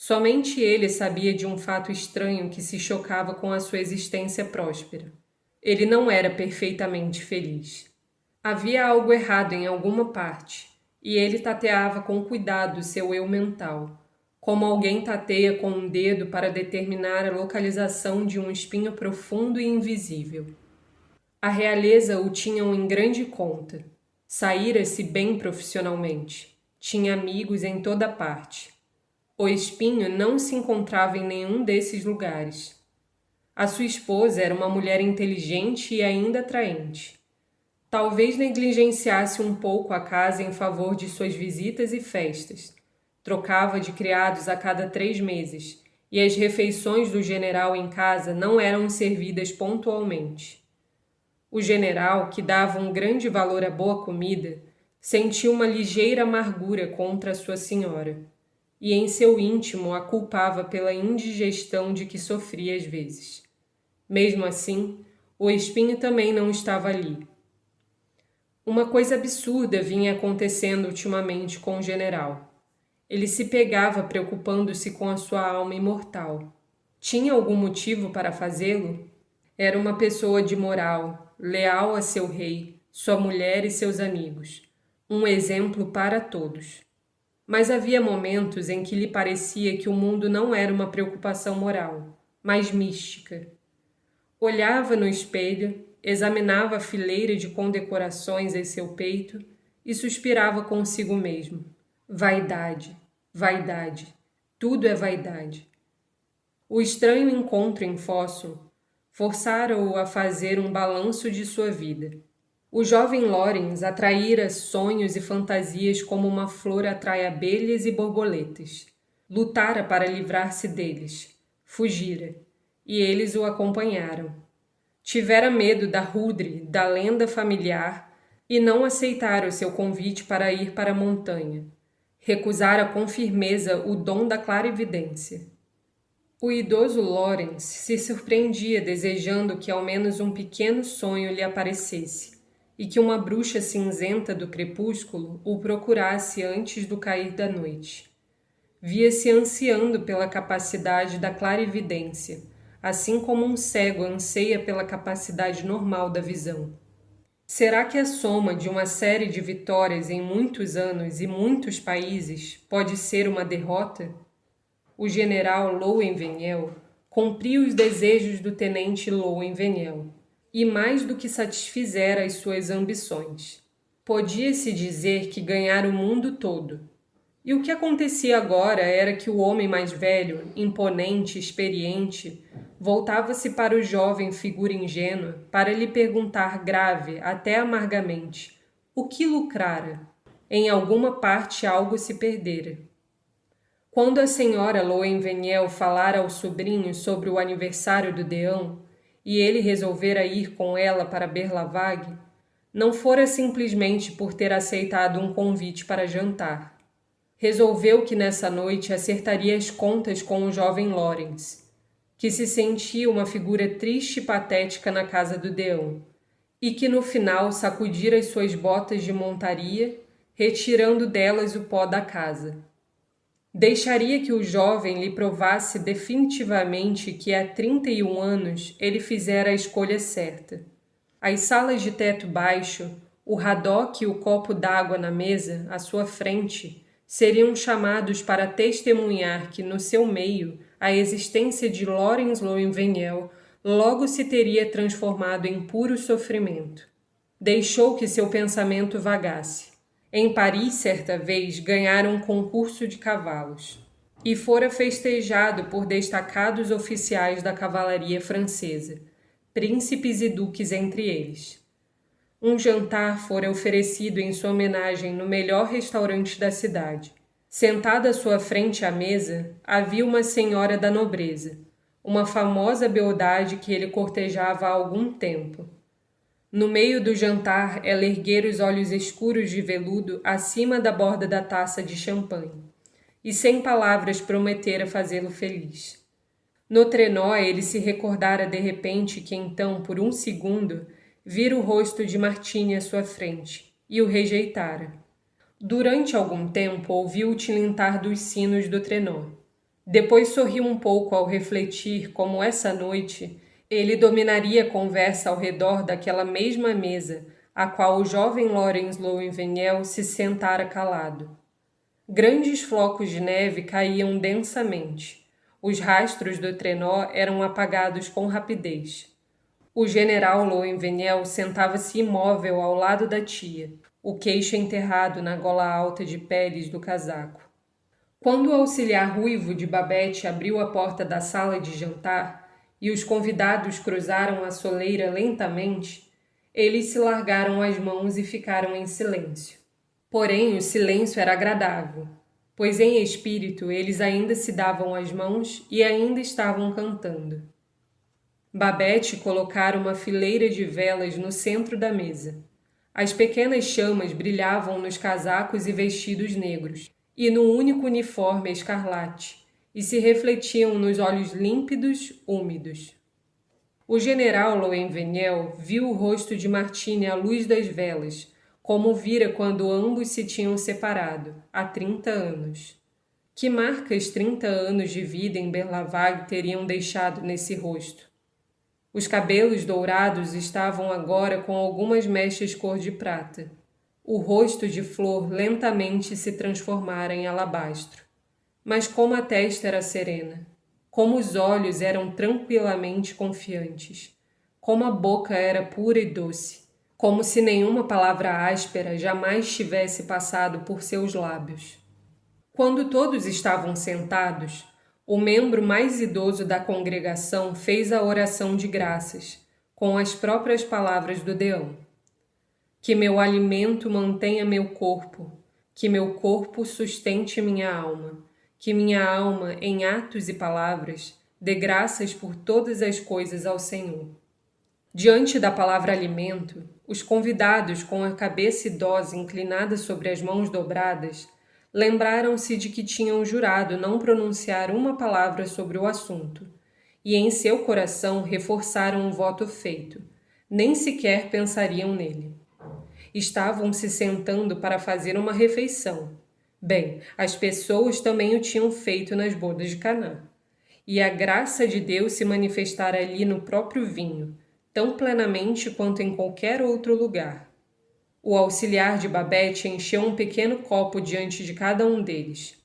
Somente ele sabia de um fato estranho que se chocava com a sua existência próspera. Ele não era perfeitamente feliz. Havia algo errado em alguma parte, e ele tateava com cuidado seu eu mental, como alguém tateia com um dedo para determinar a localização de um espinho profundo e invisível. A realeza o tinham em grande conta. Saíra-se bem profissionalmente. Tinha amigos em toda parte. O espinho não se encontrava em nenhum desses lugares. A sua esposa era uma mulher inteligente e ainda atraente. Talvez negligenciasse um pouco a casa em favor de suas visitas e festas. Trocava de criados a cada 3 meses, e as refeições do general em casa não eram servidas pontualmente. O general, que dava um grande valor à boa comida, sentia uma ligeira amargura contra sua senhora, e em seu íntimo a culpava pela indigestão de que sofria às vezes. Mesmo assim, o espinho também não estava ali. Uma coisa absurda vinha acontecendo ultimamente com o general. Ele se pegava preocupando-se com a sua alma imortal. Tinha algum motivo para fazê-lo? Era uma pessoa de moral, leal a seu rei, sua mulher e seus amigos. Um exemplo para todos. Mas havia momentos em que lhe parecia que o mundo não era uma preocupação moral, mas mística. Olhava no espelho, examinava a fileira de condecorações em seu peito e suspirava consigo mesmo. Vaidade, vaidade, tudo é vaidade. O estranho encontro em Fossum forçara-o a fazer um balanço de sua vida. O jovem Lawrence atraíra sonhos e fantasias como uma flor atrai abelhas e borboletas. Lutara para livrar-se deles. Fugira. E eles o acompanharam. Tivera medo da Rudre, da lenda familiar, e não aceitara o seu convite para ir para a montanha. Recusara com firmeza o dom da clarividência. O idoso Lawrence se surpreendia desejando que ao menos um pequeno sonho lhe aparecesse, e que uma bruxa cinzenta do crepúsculo o procurasse antes do cair da noite. Via-se ansiando pela capacidade da clarividência, assim como um cego anseia pela capacidade normal da visão. Será que a soma de uma série de vitórias em muitos anos e muitos países pode ser uma derrota? O general Louwenveniel cumpria os desejos do tenente Louwenveniel e mais do que satisfizera as suas ambições. Podia-se dizer que ganhara o mundo todo. E o que acontecia agora era que o homem mais velho, imponente, experiente, voltava-se para o jovem figura ingênua para lhe perguntar grave, até amargamente, o que lucrara? Em alguma parte algo se perdera. Quando a senhora Louwenveniel falara ao sobrinho sobre o aniversário do deão, e ele resolvera ir com ela para Berlavague, não fora simplesmente por ter aceitado um convite para jantar. Resolveu que nessa noite acertaria as contas com o jovem Lawrence, que se sentia uma figura triste e patética na casa do deão, e que no final sacudira as suas botas de montaria, retirando delas o pó da casa. Deixaria que o jovem lhe provasse definitivamente que há 31 anos ele fizera a escolha certa. As salas de teto baixo, o haddock e o copo d'água na mesa, à sua frente, seriam chamados para testemunhar que, no seu meio, a existência de Lawrence Louwenveniel logo se teria transformado em puro sofrimento. Deixou que seu pensamento vagasse. Em Paris, certa vez, ganhara um concurso de cavalos e fora festejado por destacados oficiais da cavalaria francesa, príncipes e duques entre eles. Um jantar fora oferecido em sua homenagem no melhor restaurante da cidade. Sentada à sua frente à mesa, havia uma senhora da nobreza, uma famosa beldade que ele cortejava há algum tempo. No meio do jantar, ela erguera os olhos escuros de veludo acima da borda da taça de champanhe, e sem palavras prometera fazê-lo feliz. No trenó, ele se recordara de repente que então, por um segundo, vira o rosto de Martini à sua frente, e o rejeitara. Durante algum tempo, ouviu o tilintar dos sinos do trenó. Depois sorriu um pouco ao refletir como essa noite ele dominaria a conversa ao redor daquela mesma mesa a qual o jovem Lawrence Louwenveniel se sentara calado. Grandes flocos de neve caíam densamente. Os rastros do trenó eram apagados com rapidez. O general Louenvenel sentava-se imóvel ao lado da tia, o queixo enterrado na gola alta de peles do casaco. Quando o auxiliar ruivo de Babette abriu a porta da sala de jantar e os convidados cruzaram a soleira lentamente, eles se largaram as mãos e ficaram em silêncio. Porém, o silêncio era agradável, pois em espírito eles ainda se davam as mãos e ainda estavam cantando. Babette colocara uma fileira de velas no centro da mesa. As pequenas chamas brilhavam nos casacos e vestidos negros, e no único uniforme escarlate, e se refletiam nos olhos límpidos, úmidos. O general Louenvenel viu o rosto de Martine à luz das velas, como vira quando ambos se tinham separado, há 30 anos. Que marcas 30 anos de vida em Berlavague teriam deixado nesse rosto? Os cabelos dourados estavam agora com algumas mechas cor de prata. O rosto de flor lentamente se transformara em alabastro. Mas como a testa era serena, como os olhos eram tranquilamente confiantes, como a boca era pura e doce, como se nenhuma palavra áspera jamais tivesse passado por seus lábios. Quando todos estavam sentados, o membro mais idoso da congregação fez a oração de graças, com as próprias palavras do deão. Que meu alimento mantenha meu corpo, que meu corpo sustente minha alma, que minha alma, em atos e palavras, dê graças por todas as coisas ao Senhor. Diante da palavra alimento, os convidados, com a cabeça idosa inclinada sobre as mãos dobradas, lembraram-se de que tinham jurado não pronunciar uma palavra sobre o assunto, e em seu coração reforçaram o voto feito, nem sequer pensariam nele. Estavam se sentando para fazer uma refeição. Bem, as pessoas também o tinham feito nas bodas de Caná. E a graça de Deus se manifestara ali no próprio vinho, tão plenamente quanto em qualquer outro lugar. O auxiliar de Babette encheu um pequeno copo diante de cada um deles.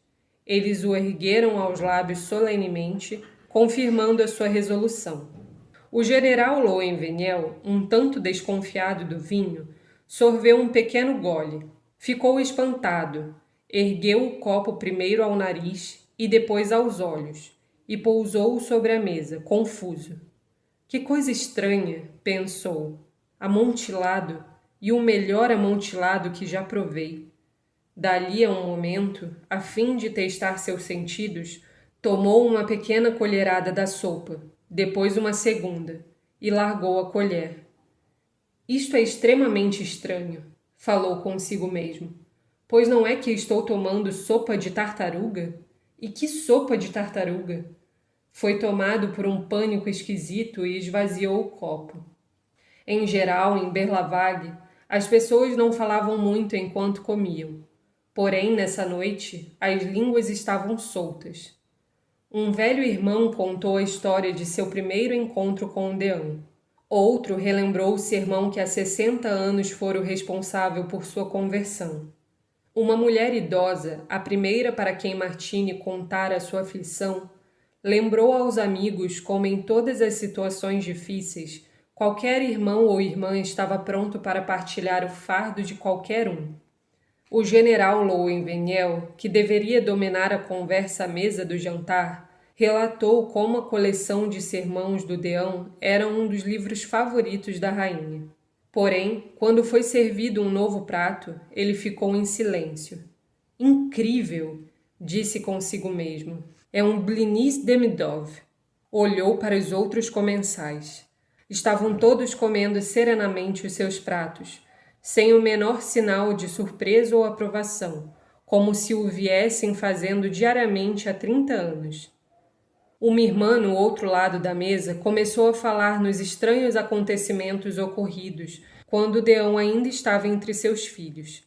Eles o ergueram aos lábios solenemente, confirmando a sua resolução. O general Louenvenel, um tanto desconfiado do vinho, sorveu um pequeno gole. Ficou espantado. Ergueu o copo primeiro ao nariz e depois aos olhos, e pousou-o sobre a mesa, confuso. Que coisa estranha, pensou. Amontilado, e o melhor amontilado que já provei. Dali a um momento, a fim de testar seus sentidos, tomou uma pequena colherada da sopa, depois uma segunda, e largou a colher. Isto é extremamente estranho, falou consigo mesmo, pois não é que estou tomando sopa de tartaruga? E que sopa de tartaruga? Foi tomado por um pânico esquisito e esvaziou o copo. Em geral, em Berlavague, as pessoas não falavam muito enquanto comiam. Porém, nessa noite, as línguas estavam soltas. Um velho irmão contou a história de seu primeiro encontro com o deão. Outro relembrou o sermão que há 60 anos fora o responsável por sua conversão. Uma mulher idosa, a primeira para quem Martine contara a sua aflição, lembrou aos amigos como em todas as situações difíceis, qualquer irmão ou irmã estava pronto para partilhar o fardo de qualquer um. O general Louenvenel, que deveria dominar a conversa à mesa do jantar, relatou como a coleção de sermões do deão era um dos livros favoritos da rainha. Porém, quando foi servido um novo prato, ele ficou em silêncio. Incrível, disse consigo mesmo. É um blinis demi-dove. Olhou para os outros comensais. Estavam todos comendo serenamente os seus pratos, sem o menor sinal de surpresa ou aprovação, como se o viessem fazendo diariamente há 30 anos. Uma irmã no outro lado da mesa começou a falar nos estranhos acontecimentos ocorridos quando o deão ainda estava entre seus filhos,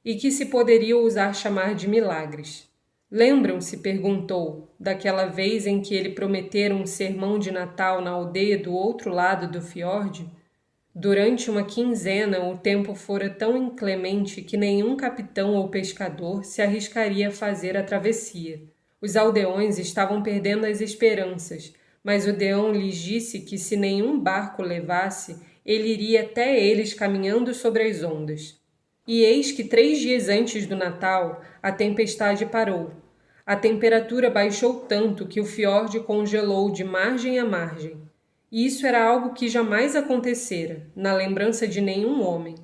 e que se poderia ousar chamar de milagres. Lembram-se, perguntou, daquela vez em que ele prometera um sermão de Natal na aldeia do outro lado do fiorde? Durante uma quinzena, o tempo fora tão inclemente que nenhum capitão ou pescador se arriscaria a fazer a travessia. Os aldeões estavam perdendo as esperanças, mas o Deão lhes disse que se nenhum barco levasse, ele iria até eles caminhando sobre as ondas. E eis que 3 dias antes do Natal, a tempestade parou. A temperatura baixou tanto que o fiorde congelou de margem a margem. E isso era algo que jamais acontecera, na lembrança de nenhum homem.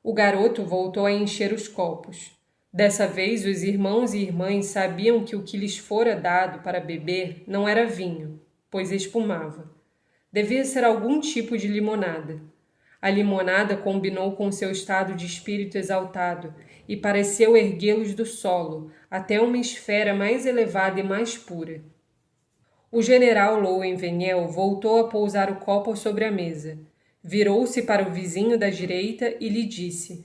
O garoto voltou a encher os copos. Dessa vez, os irmãos e irmãs sabiam que o que lhes fora dado para beber não era vinho, pois espumava. Devia ser algum tipo de limonada. A limonada combinou com seu estado de espírito exaltado e pareceu erguê-los do solo até uma esfera mais elevada e mais pura. O general Louwenveniel voltou a pousar o copo sobre a mesa. Virou-se para o vizinho da direita e lhe disse: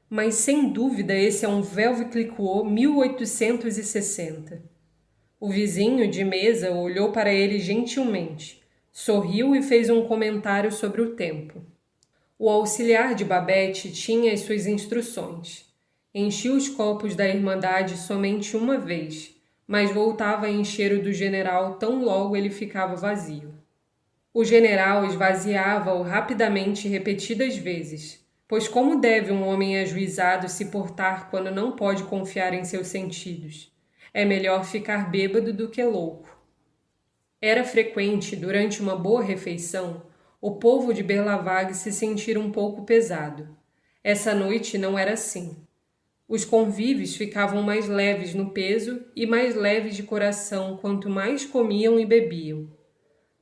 "Mas sem dúvida esse é um Velvet Liqueur 1860. O vizinho de mesa olhou para ele gentilmente, sorriu e fez um comentário sobre o tempo. O auxiliar de Babette tinha as suas instruções. Enchia os copos da Irmandade somente uma vez, mas voltava a encher o do general tão logo ele ficava vazio. O general esvaziava-o rapidamente repetidas vezes, pois como deve um homem ajuizado se portar quando não pode confiar em seus sentidos? É melhor ficar bêbado do que louco. Era frequente, durante uma boa refeição, o povo de Berlavague se sentir um pouco pesado. Essa noite não era assim. Os convívios ficavam mais leves no peso e mais leves de coração quanto mais comiam e bebiam.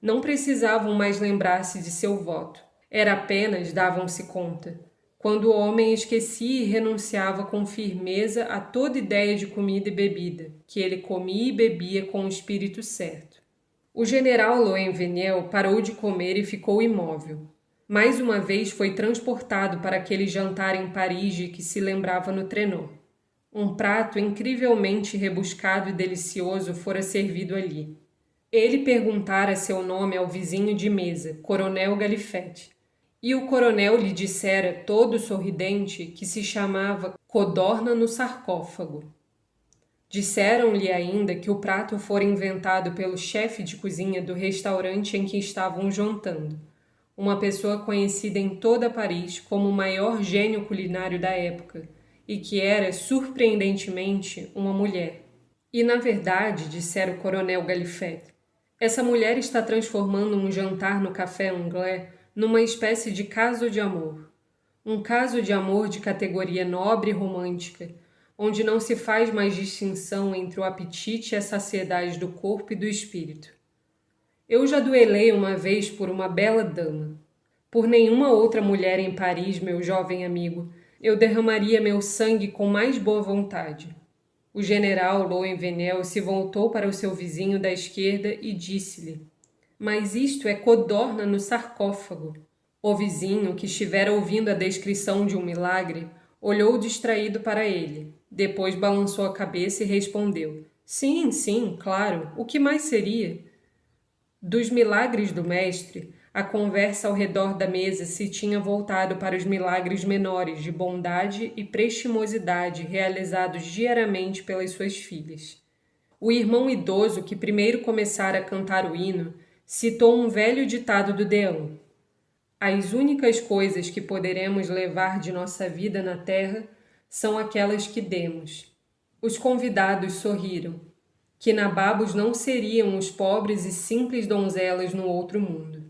Não precisavam mais lembrar-se de seu voto. Era apenas, davam-se conta, quando o homem esquecia e renunciava com firmeza a toda ideia de comida e bebida, que ele comia e bebia com o espírito certo. O general Louwenveniel parou de comer e ficou imóvel. Mais uma vez foi transportado para aquele jantar em Paris de que se lembrava no trenó. Um prato incrivelmente rebuscado e delicioso fora servido ali. Ele perguntara seu nome ao vizinho de mesa, Coronel Galifete, e o coronel lhe dissera, todo sorridente, que se chamava Codorna no Sarcófago. Disseram-lhe ainda que o prato fora inventado pelo chefe de cozinha do restaurante em que estavam jantando, uma pessoa conhecida em toda Paris como o maior gênio culinário da época, e que era, surpreendentemente, uma mulher. E, na verdade, dissera o coronel Galifete, essa mulher está transformando um jantar no café anglais numa espécie de caso de amor. Um caso de amor de categoria nobre e romântica, onde não se faz mais distinção entre o apetite e a saciedade do corpo e do espírito. Eu já duelei uma vez por uma bela dama. Por nenhuma outra mulher em Paris, meu jovem amigo, eu derramaria meu sangue com mais boa vontade. O general Louwenveniel se voltou para o seu vizinho da esquerda e disse-lhe: "Mas isto é codorna no sarcófago." O vizinho, que estivera ouvindo a descrição de um milagre, olhou distraído para ele. Depois balançou a cabeça e respondeu: "Sim, sim, claro. O que mais seria?" Dos milagres do mestre, a conversa ao redor da mesa se tinha voltado para os milagres menores de bondade e prestimosidade realizados diariamente pelas suas filhas. O irmão idoso, que primeiro começara a cantar o hino, citou um velho ditado do Deão: "As únicas coisas que poderemos levar de nossa vida na terra são aquelas que demos." Os convidados sorriram. Que nababos não seriam os pobres e simples donzelas no outro mundo.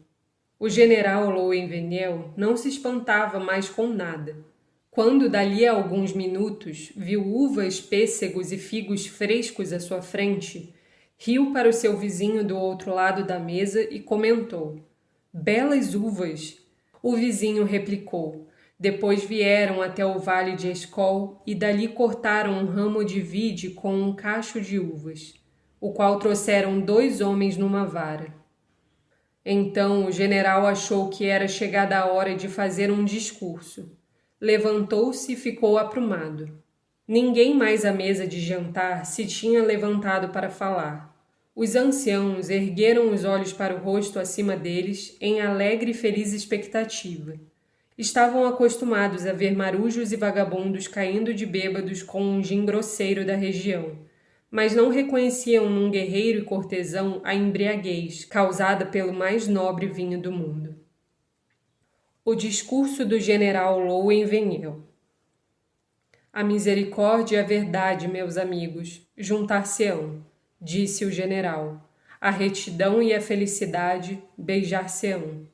O general Louwenveniel não se espantava mais com nada. Quando, dali a alguns minutos, viu uvas, pêssegos e figos frescos à sua frente, riu para o seu vizinho do outro lado da mesa e comentou: "Belas uvas!" O vizinho replicou. Depois vieram até o vale de Escol e dali cortaram um ramo de vide com um cacho de uvas, o qual trouxeram 2 homens numa vara. Então o general achou que era chegada a hora de fazer um discurso. Levantou-se e ficou aprumado. Ninguém mais à mesa de jantar se tinha levantado para falar. Os anciãos ergueram os olhos para o rosto acima deles em alegre e feliz expectativa. Estavam acostumados a ver marujos e vagabundos caindo de bêbados com um gin grosseiro da região, mas não reconheciam num guerreiro e cortesão a embriaguez causada pelo mais nobre vinho do mundo. O discurso do general Louwenvenel. A misericórdia e a verdade, meus amigos, juntar-se-ão, disse o general. A retidão e a felicidade beijar-se-ão.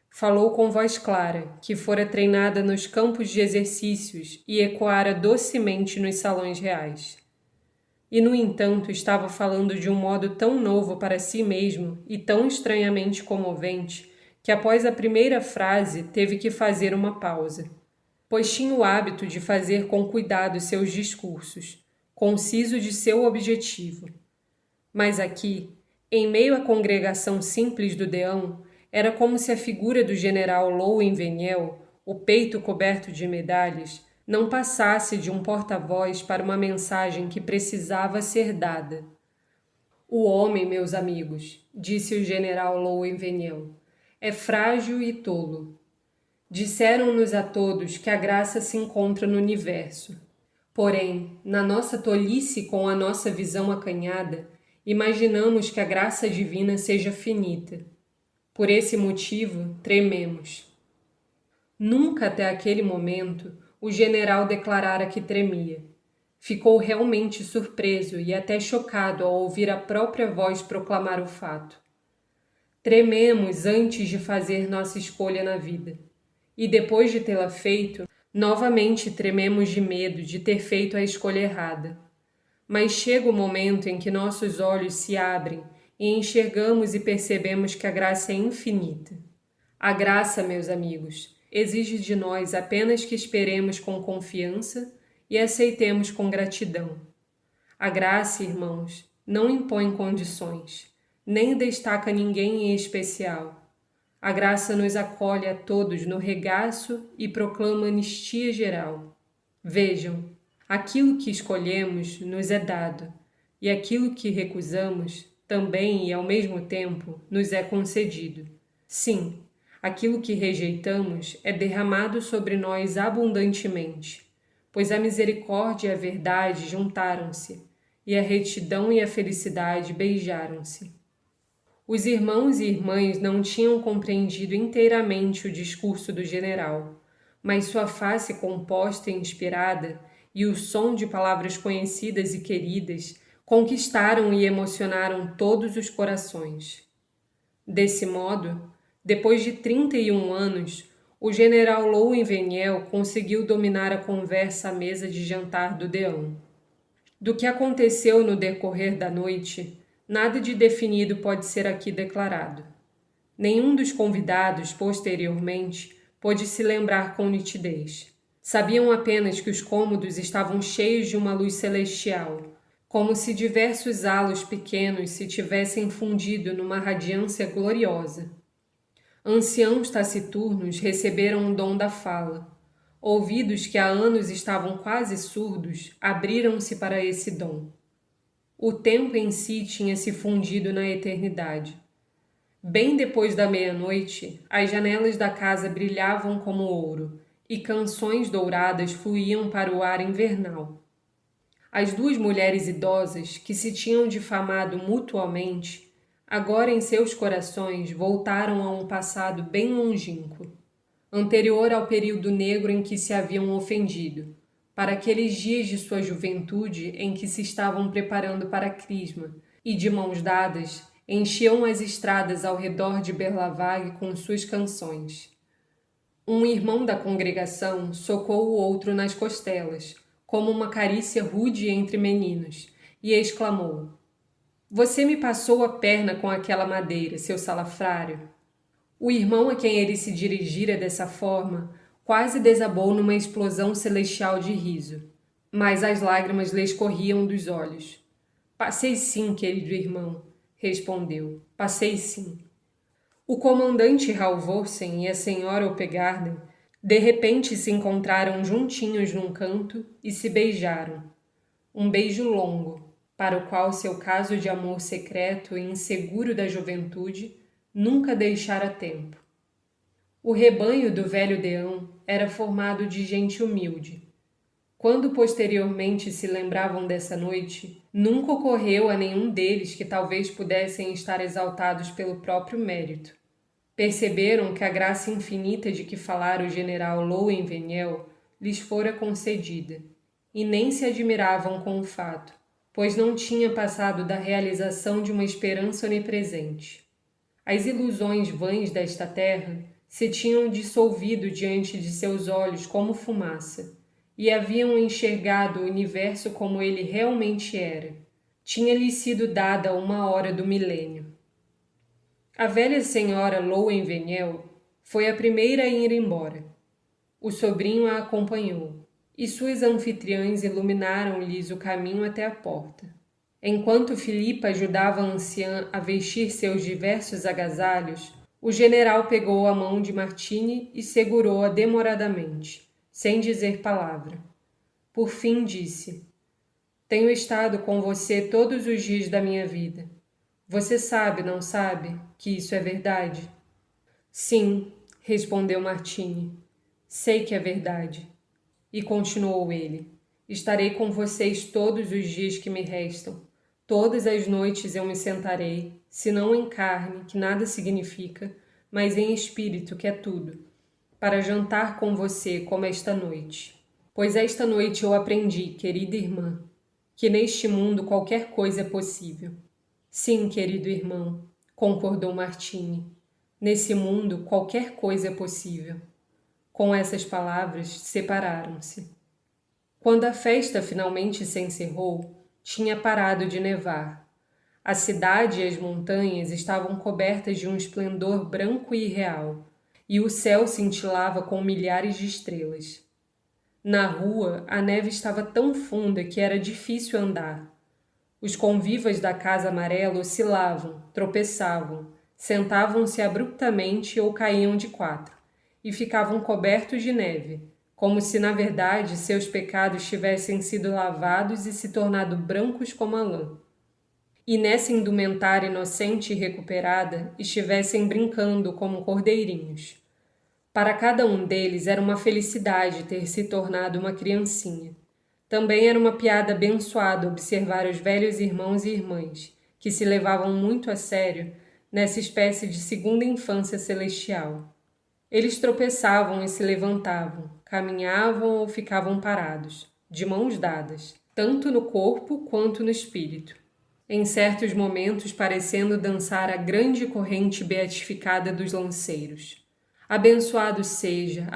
Falou com voz clara, que fora treinada nos campos de exercícios e ecoara docemente nos salões reais. E, no entanto, estava falando de um modo tão novo para si mesmo e tão estranhamente comovente que, após a primeira frase, teve que fazer uma pausa, pois tinha o hábito de fazer com cuidado seus discursos, conciso de seu objetivo. Mas aqui, em meio à congregação simples do deão, era como se a figura do general Louwenvenel, o peito coberto de medalhas, não passasse de um porta-voz para uma mensagem que precisava ser dada. O homem, meus amigos, disse o general Louwenvenel, é frágil e tolo. Disseram-nos a todos que a graça se encontra no universo. Porém, na nossa tolice com a nossa visão acanhada, imaginamos que a graça divina seja finita. Por esse motivo, trememos. Nunca até aquele momento o general declarara que tremia. Ficou realmente surpreso e até chocado ao ouvir a própria voz proclamar o fato. Trememos antes de fazer nossa escolha na vida. E depois de tê-la feito, novamente trememos de medo de ter feito a escolha errada. Mas chega o momento em que nossos olhos se abrem e enxergamos e percebemos que a graça é infinita. A graça, meus amigos, exige de nós apenas que esperemos com confiança e aceitemos com gratidão. A graça, irmãos, não impõe condições, nem destaca ninguém em especial. A graça nos acolhe a todos no regaço e proclama anistia geral. Vejam, aquilo que escolhemos nos é dado, e aquilo que recusamos também e ao mesmo tempo nos é concedido. Sim, aquilo que rejeitamos é derramado sobre nós abundantemente, pois a misericórdia e a verdade juntaram-se, e a retidão e a felicidade beijaram-se. Os irmãos e irmãs não tinham compreendido inteiramente o discurso do general, mas sua face composta e inspirada e o som de palavras conhecidas e queridas conquistaram e emocionaram todos os corações. Desse modo, depois de 31 anos, o general Louwenvenel conseguiu dominar a conversa à mesa de jantar do deão. Do que aconteceu no decorrer da noite, nada de definido pode ser aqui declarado. Nenhum dos convidados, posteriormente, pôde se lembrar com nitidez. Sabiam apenas que os cômodos estavam cheios de uma luz celestial, como se diversos halos pequenos se tivessem fundido numa radiância gloriosa. Anciãos taciturnos receberam o dom da fala. Ouvidos que há anos estavam quase surdos abriram-se para esse dom. O tempo em si tinha se fundido na eternidade. Bem depois da meia-noite, as janelas da casa brilhavam como ouro, e canções douradas fluíam para o ar invernal. As duas mulheres idosas, que se tinham difamado mutuamente, agora em seus corações voltaram a um passado bem longínquo, anterior ao período negro em que se haviam ofendido, para aqueles dias de sua juventude em que se estavam preparando para a crisma, e de mãos dadas enchiam as estradas ao redor de Berlavague com suas canções. Um irmão da congregação socou o outro nas costelas, como uma carícia rude entre meninos, e exclamou: "Você me passou a perna com aquela madeira, seu salafrário." O irmão a quem ele se dirigira dessa forma quase desabou numa explosão celestial de riso, mas as lágrimas lhe escorriam dos olhos. "Passei sim, querido irmão," respondeu. "Passei sim." O comandante Halvorsen e a senhora Opegarden de repente se encontraram juntinhos num canto e se beijaram. Um beijo longo, para o qual seu caso de amor secreto e inseguro da juventude nunca deixara tempo. O rebanho do velho Deão era formado de gente humilde. Quando posteriormente se lembravam dessa noite, nunca ocorreu a nenhum deles que talvez pudessem estar exaltados pelo próprio mérito. Perceberam que a graça infinita de que falara o general Louwenveniel lhes fora concedida, e nem se admiravam com o fato, pois não tinha passado da realização de uma esperança onipresente. As ilusões vãs desta terra se tinham dissolvido diante de seus olhos como fumaça, e haviam enxergado o universo como ele realmente era. Tinha-lhe sido dada uma hora do milênio. A velha senhora Louwenveniel foi a primeira a ir embora. O sobrinho a acompanhou, e suas anfitriãs iluminaram-lhes o caminho até a porta. Enquanto Filipa ajudava a anciã a vestir seus diversos agasalhos, o general pegou a mão de Martini e segurou-a demoradamente, sem dizer palavra. Por fim disse: Tenho estado com você todos os dias da minha vida. Você sabe, não sabe, que isso é verdade? Sim, respondeu Martini. Sei que é verdade. E continuou ele: Estarei com vocês todos os dias que me restam. Todas as noites eu me sentarei, se não em carne, que nada significa, mas em espírito, que é tudo, para jantar com você como esta noite. Pois esta noite eu aprendi, querida irmã, que neste mundo qualquer coisa é possível. Sim, querido irmão, concordou Martini. Nesse mundo qualquer coisa é possível. Com essas palavras, separaram-se. Quando a festa finalmente se encerrou, tinha parado de nevar. A cidade e as montanhas estavam cobertas de um esplendor branco e irreal, e o céu cintilava com milhares de estrelas. Na rua, a neve estava tão funda que era difícil andar. Os convivas da Casa Amarela oscilavam, tropeçavam, sentavam-se abruptamente ou caíam de quatro, e ficavam cobertos de neve, como se, na verdade, seus pecados tivessem sido lavados e se tornado brancos como a lã. E nessa indumentária inocente e recuperada estivessem brincando como cordeirinhos. Para cada um deles era uma felicidade ter se tornado uma criancinha. Também era uma piada abençoada observar os velhos irmãos e irmãs, que se levavam muito a sério nessa espécie de segunda infância celestial. Eles tropeçavam e se levantavam, caminhavam ou ficavam parados, de mãos dadas, tanto no corpo quanto no espírito. Em certos momentos parecendo dançar a grande corrente beatificada dos lanceiros. Abençoado seja,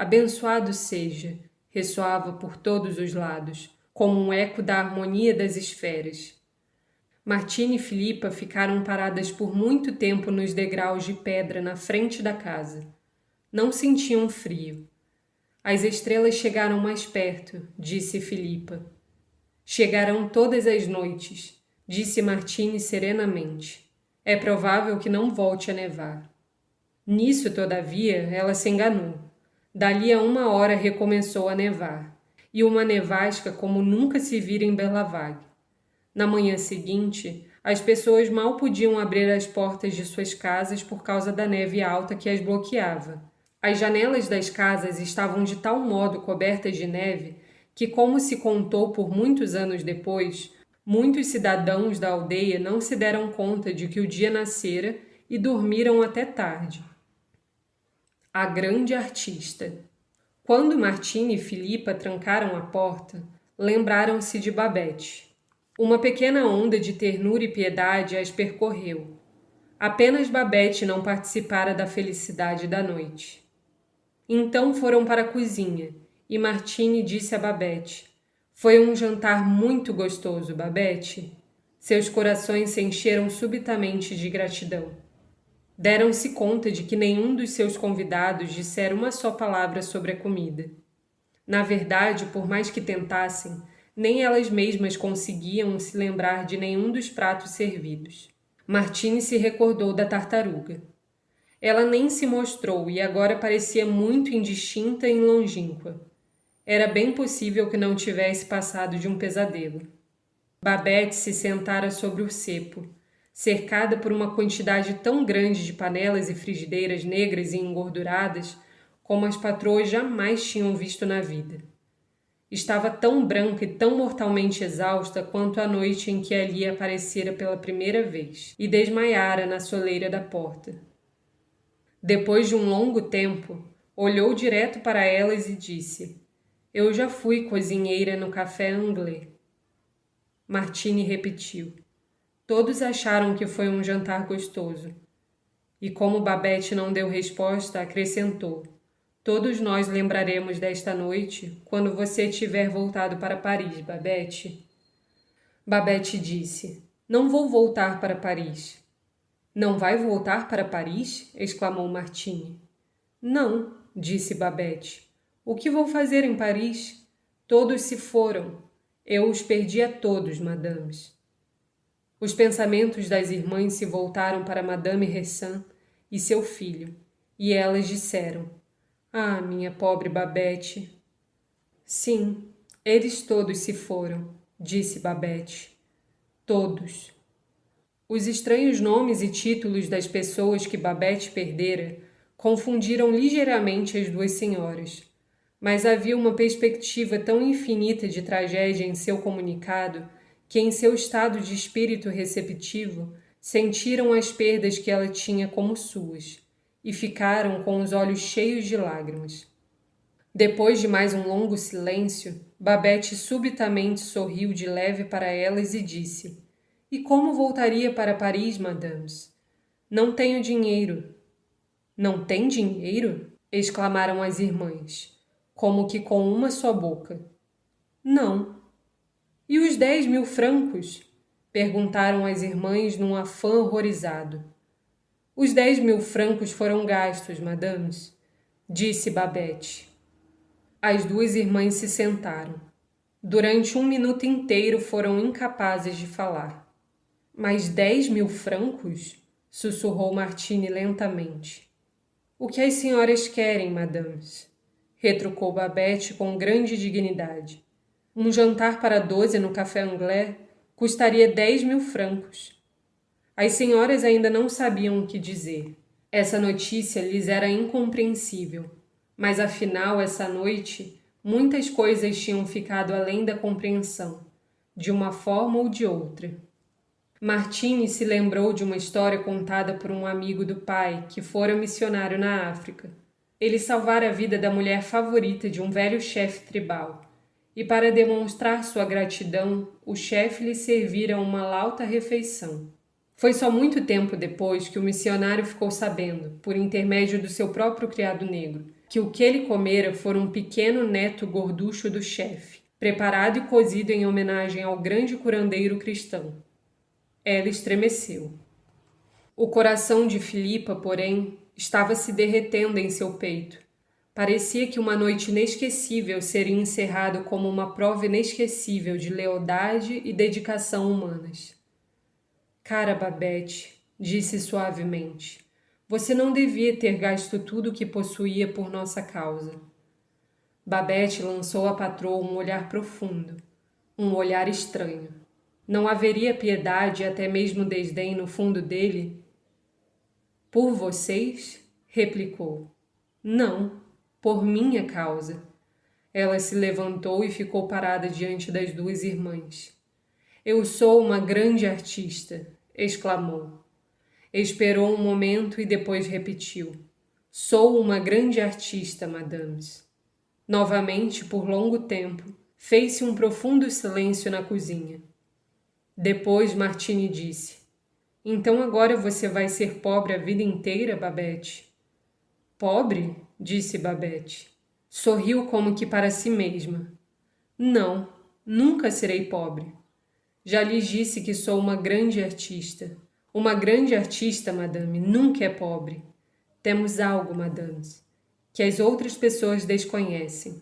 ressoava por todos os lados, como um eco da harmonia das esferas. Martini e Filipa ficaram paradas por muito tempo nos degraus de pedra na frente da casa. Não sentiam frio. As estrelas chegaram mais perto, disse Filipa. Chegarão todas as noites, disse Martini serenamente. É provável que não volte a nevar. Nisso, todavia, ela se enganou. Dali a uma hora recomeçou a nevar, e uma nevasca como nunca se vira em Berlavague. Na manhã seguinte, as pessoas mal podiam abrir as portas de suas casas por causa da neve alta que as bloqueava. As janelas das casas estavam de tal modo cobertas de neve que, como se contou por muitos anos depois, muitos cidadãos da aldeia não se deram conta de que o dia nascera e dormiram até tarde. A grande artista. Quando Martini e Filipa trancaram a porta, lembraram-se de Babette. Uma pequena onda de ternura e piedade as percorreu. Apenas Babette não participara da felicidade da noite. Então foram para a cozinha, e Martini disse a Babette: Foi um jantar muito gostoso, Babette. Seus corações se encheram subitamente de gratidão. Deram-se conta de que nenhum dos seus convidados dissera uma só palavra sobre a comida. Na verdade, por mais que tentassem, nem elas mesmas conseguiam se lembrar de nenhum dos pratos servidos. Martini se recordou da tartaruga. Ela nem se mostrou e agora parecia muito indistinta e longínqua. Era bem possível que não tivesse passado de um pesadelo. Babette se sentara sobre o cepo, cercada por uma quantidade tão grande de panelas e frigideiras negras e engorduradas como as patroas jamais tinham visto na vida. Estava tão branca e tão mortalmente exausta quanto a noite em que ali aparecera pela primeira vez e desmaiara na soleira da porta. Depois de um longo tempo, olhou direto para elas e disse: Eu já fui cozinheira no café anglais. Martini repetiu. Todos acharam que foi um jantar gostoso. E como Babette não deu resposta, acrescentou: Todos nós lembraremos desta noite quando você tiver voltado para Paris, Babette. Babette disse: Não vou voltar para Paris. Não vai voltar para Paris? Exclamou Martini. Não, disse Babette. O que vou fazer em Paris? Todos se foram. Eu os perdi a todos, madames. Os pensamentos das irmãs se voltaram para Madame Ressan e seu filho, e elas disseram: Ah, minha pobre Babette. Sim, eles todos se foram, disse Babette. Todos. Os estranhos nomes e títulos das pessoas que Babette perdera confundiram ligeiramente as duas senhoras, mas havia uma perspectiva tão infinita de tragédia em seu comunicado que, em seu estado de espírito receptivo, sentiram as perdas que ela tinha como suas e ficaram com os olhos cheios de lágrimas. Depois de mais um longo silêncio, Babette subitamente sorriu de leve para elas e disse: E como voltaria para Paris, madames? Não tenho dinheiro. Não tem dinheiro? Exclamaram as irmãs, como que com uma só boca. Não. E os 10.000 francos? Perguntaram as irmãs num afã horrorizado. Os 10.000 francos foram gastos, madames, disse Babette. As duas irmãs se sentaram. Durante 1 minuto inteiro foram incapazes de falar. Mas 10.000 francos? Sussurrou Martini lentamente. O que as senhoras querem, madames? Retrucou Babette com grande dignidade. Um jantar para 12 no café anglais custaria 10.000 francos. As senhoras ainda não sabiam o que dizer. Essa notícia lhes era incompreensível, mas afinal, essa noite, muitas coisas tinham ficado além da compreensão, de uma forma ou de outra. Martini se lembrou de uma história contada por um amigo do pai que fora missionário na África. Ele salvara a vida da mulher favorita de um velho chefe tribal, e para demonstrar sua gratidão, o chefe lhe servira uma lauta refeição. Foi só muito tempo depois que o missionário ficou sabendo, por intermédio do seu próprio criado negro, que o que ele comera fora um pequeno neto gorducho do chefe, preparado e cozido em homenagem ao grande curandeiro cristão. Ela estremeceu. O coração de Filipa, porém, estava se derretendo em seu peito. Parecia que uma noite inesquecível seria encerrada como uma prova inesquecível de lealdade e dedicação humanas. Cara Babette, disse suavemente, você não devia ter gasto tudo o que possuía por nossa causa. Babette lançou à patroa um olhar profundo, um olhar estranho. Não haveria piedade e até mesmo desdém no fundo dele? Por vocês? Replicou. Não, por minha causa. Ela se levantou e ficou parada diante das duas irmãs. Eu sou uma grande artista, exclamou. Esperou um momento e depois repetiu. Sou uma grande artista, madames. Novamente, por longo tempo, fez-se um profundo silêncio na cozinha. Depois Martini disse, então agora você vai ser pobre a vida inteira, Babette? Pobre? Disse Babette. Sorriu como que para si mesma. Não, nunca serei pobre. Já lhes disse que sou uma grande artista. Uma grande artista, madame, nunca é pobre. Temos algo, madames, que as outras pessoas desconhecem.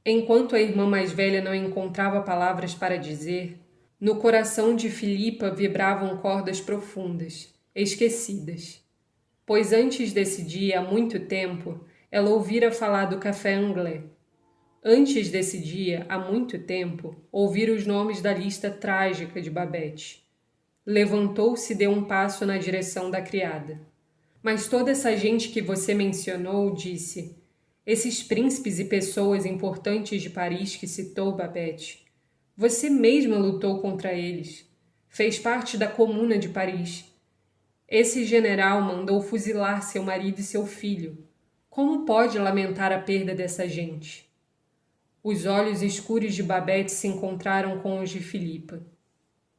Enquanto a irmã mais velha não encontrava palavras para dizer, no coração de Filipa vibravam cordas profundas, esquecidas. Pois antes desse dia, há muito tempo, ela ouvira falar do café anglais. Antes desse dia, há muito tempo, ouvira os nomes da lista trágica de Babette. Levantou-se e deu um passo na direção da criada. Mas toda essa gente que você mencionou, disse, esses príncipes e pessoas importantes de Paris que citou Babette, você mesma lutou contra eles. Fez parte da Comuna de Paris. Esse general mandou fuzilar seu marido e seu filho. Como pode lamentar a perda dessa gente? Os olhos escuros de Babette se encontraram com os de Filipa.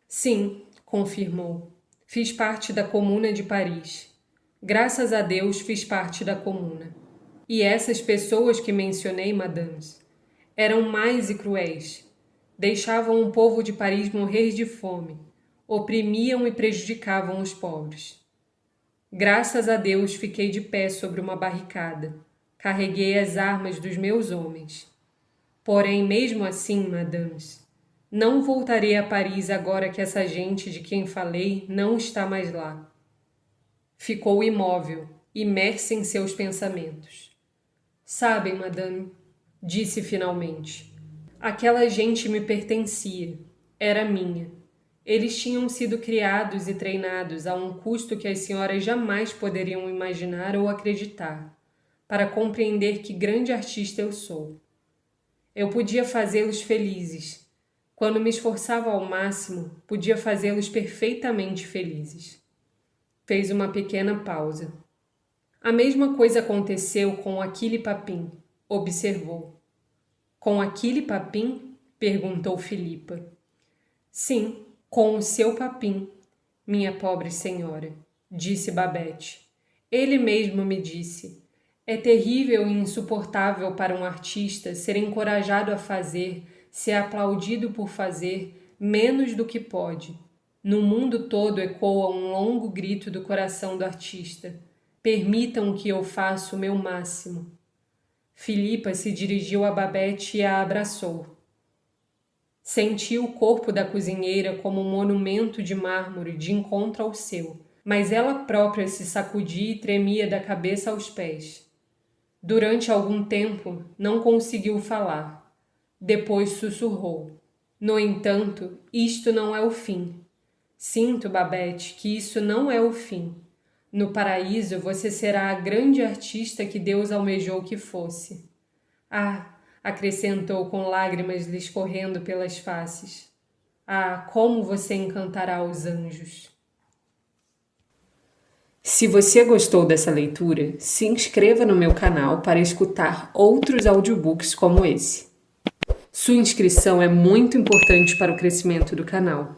Sim, confirmou. Fiz parte da Comuna de Paris. Graças a Deus fiz parte da Comuna. E essas pessoas que mencionei, madames, eram mais e cruéis. Deixavam o povo de Paris morrer de fome. Oprimiam e prejudicavam os pobres. Graças a Deus fiquei de pé sobre uma barricada. Carreguei as armas dos meus homens. Porém, mesmo assim, madames, não voltarei a Paris agora que essa gente de quem falei não está mais lá. Ficou imóvel, imersa em seus pensamentos. Sabem, madame, disse finalmente, aquela gente me pertencia, era minha. Eles tinham sido criados e treinados a um custo que as senhoras jamais poderiam imaginar ou acreditar, para compreender que grande artista eu sou. Eu podia fazê-los felizes. Quando me esforçava ao máximo, podia fazê-los perfeitamente felizes. Fez uma pequena pausa. A mesma coisa aconteceu com Achille Papin, observou. Com Achille Papin? Perguntou Filipa. Sim, com o seu Papin, minha pobre senhora, disse Babette. Ele mesmo me disse. É terrível e insuportável para um artista ser encorajado a fazer, ser aplaudido por fazer, menos do que pode. No mundo todo ecoa um longo grito do coração do artista. Permitam que eu faça o meu máximo. Filipa se dirigiu a Babette e a abraçou. Sentiu o corpo da cozinheira como um monumento de mármore de encontro ao seu, mas ela própria se sacudia e tremia da cabeça aos pés. Durante algum tempo, não conseguiu falar. Depois sussurrou. No entanto, isto não é o fim. Sinto, Babette, que isso não é o fim. No paraíso, você será a grande artista que Deus almejou que fosse. Ah, acrescentou com lágrimas lhe escorrendo pelas faces. Ah, como você encantará os anjos! Se você gostou dessa leitura, se inscreva no meu canal para escutar outros audiobooks como esse. Sua inscrição é muito importante para o crescimento do canal.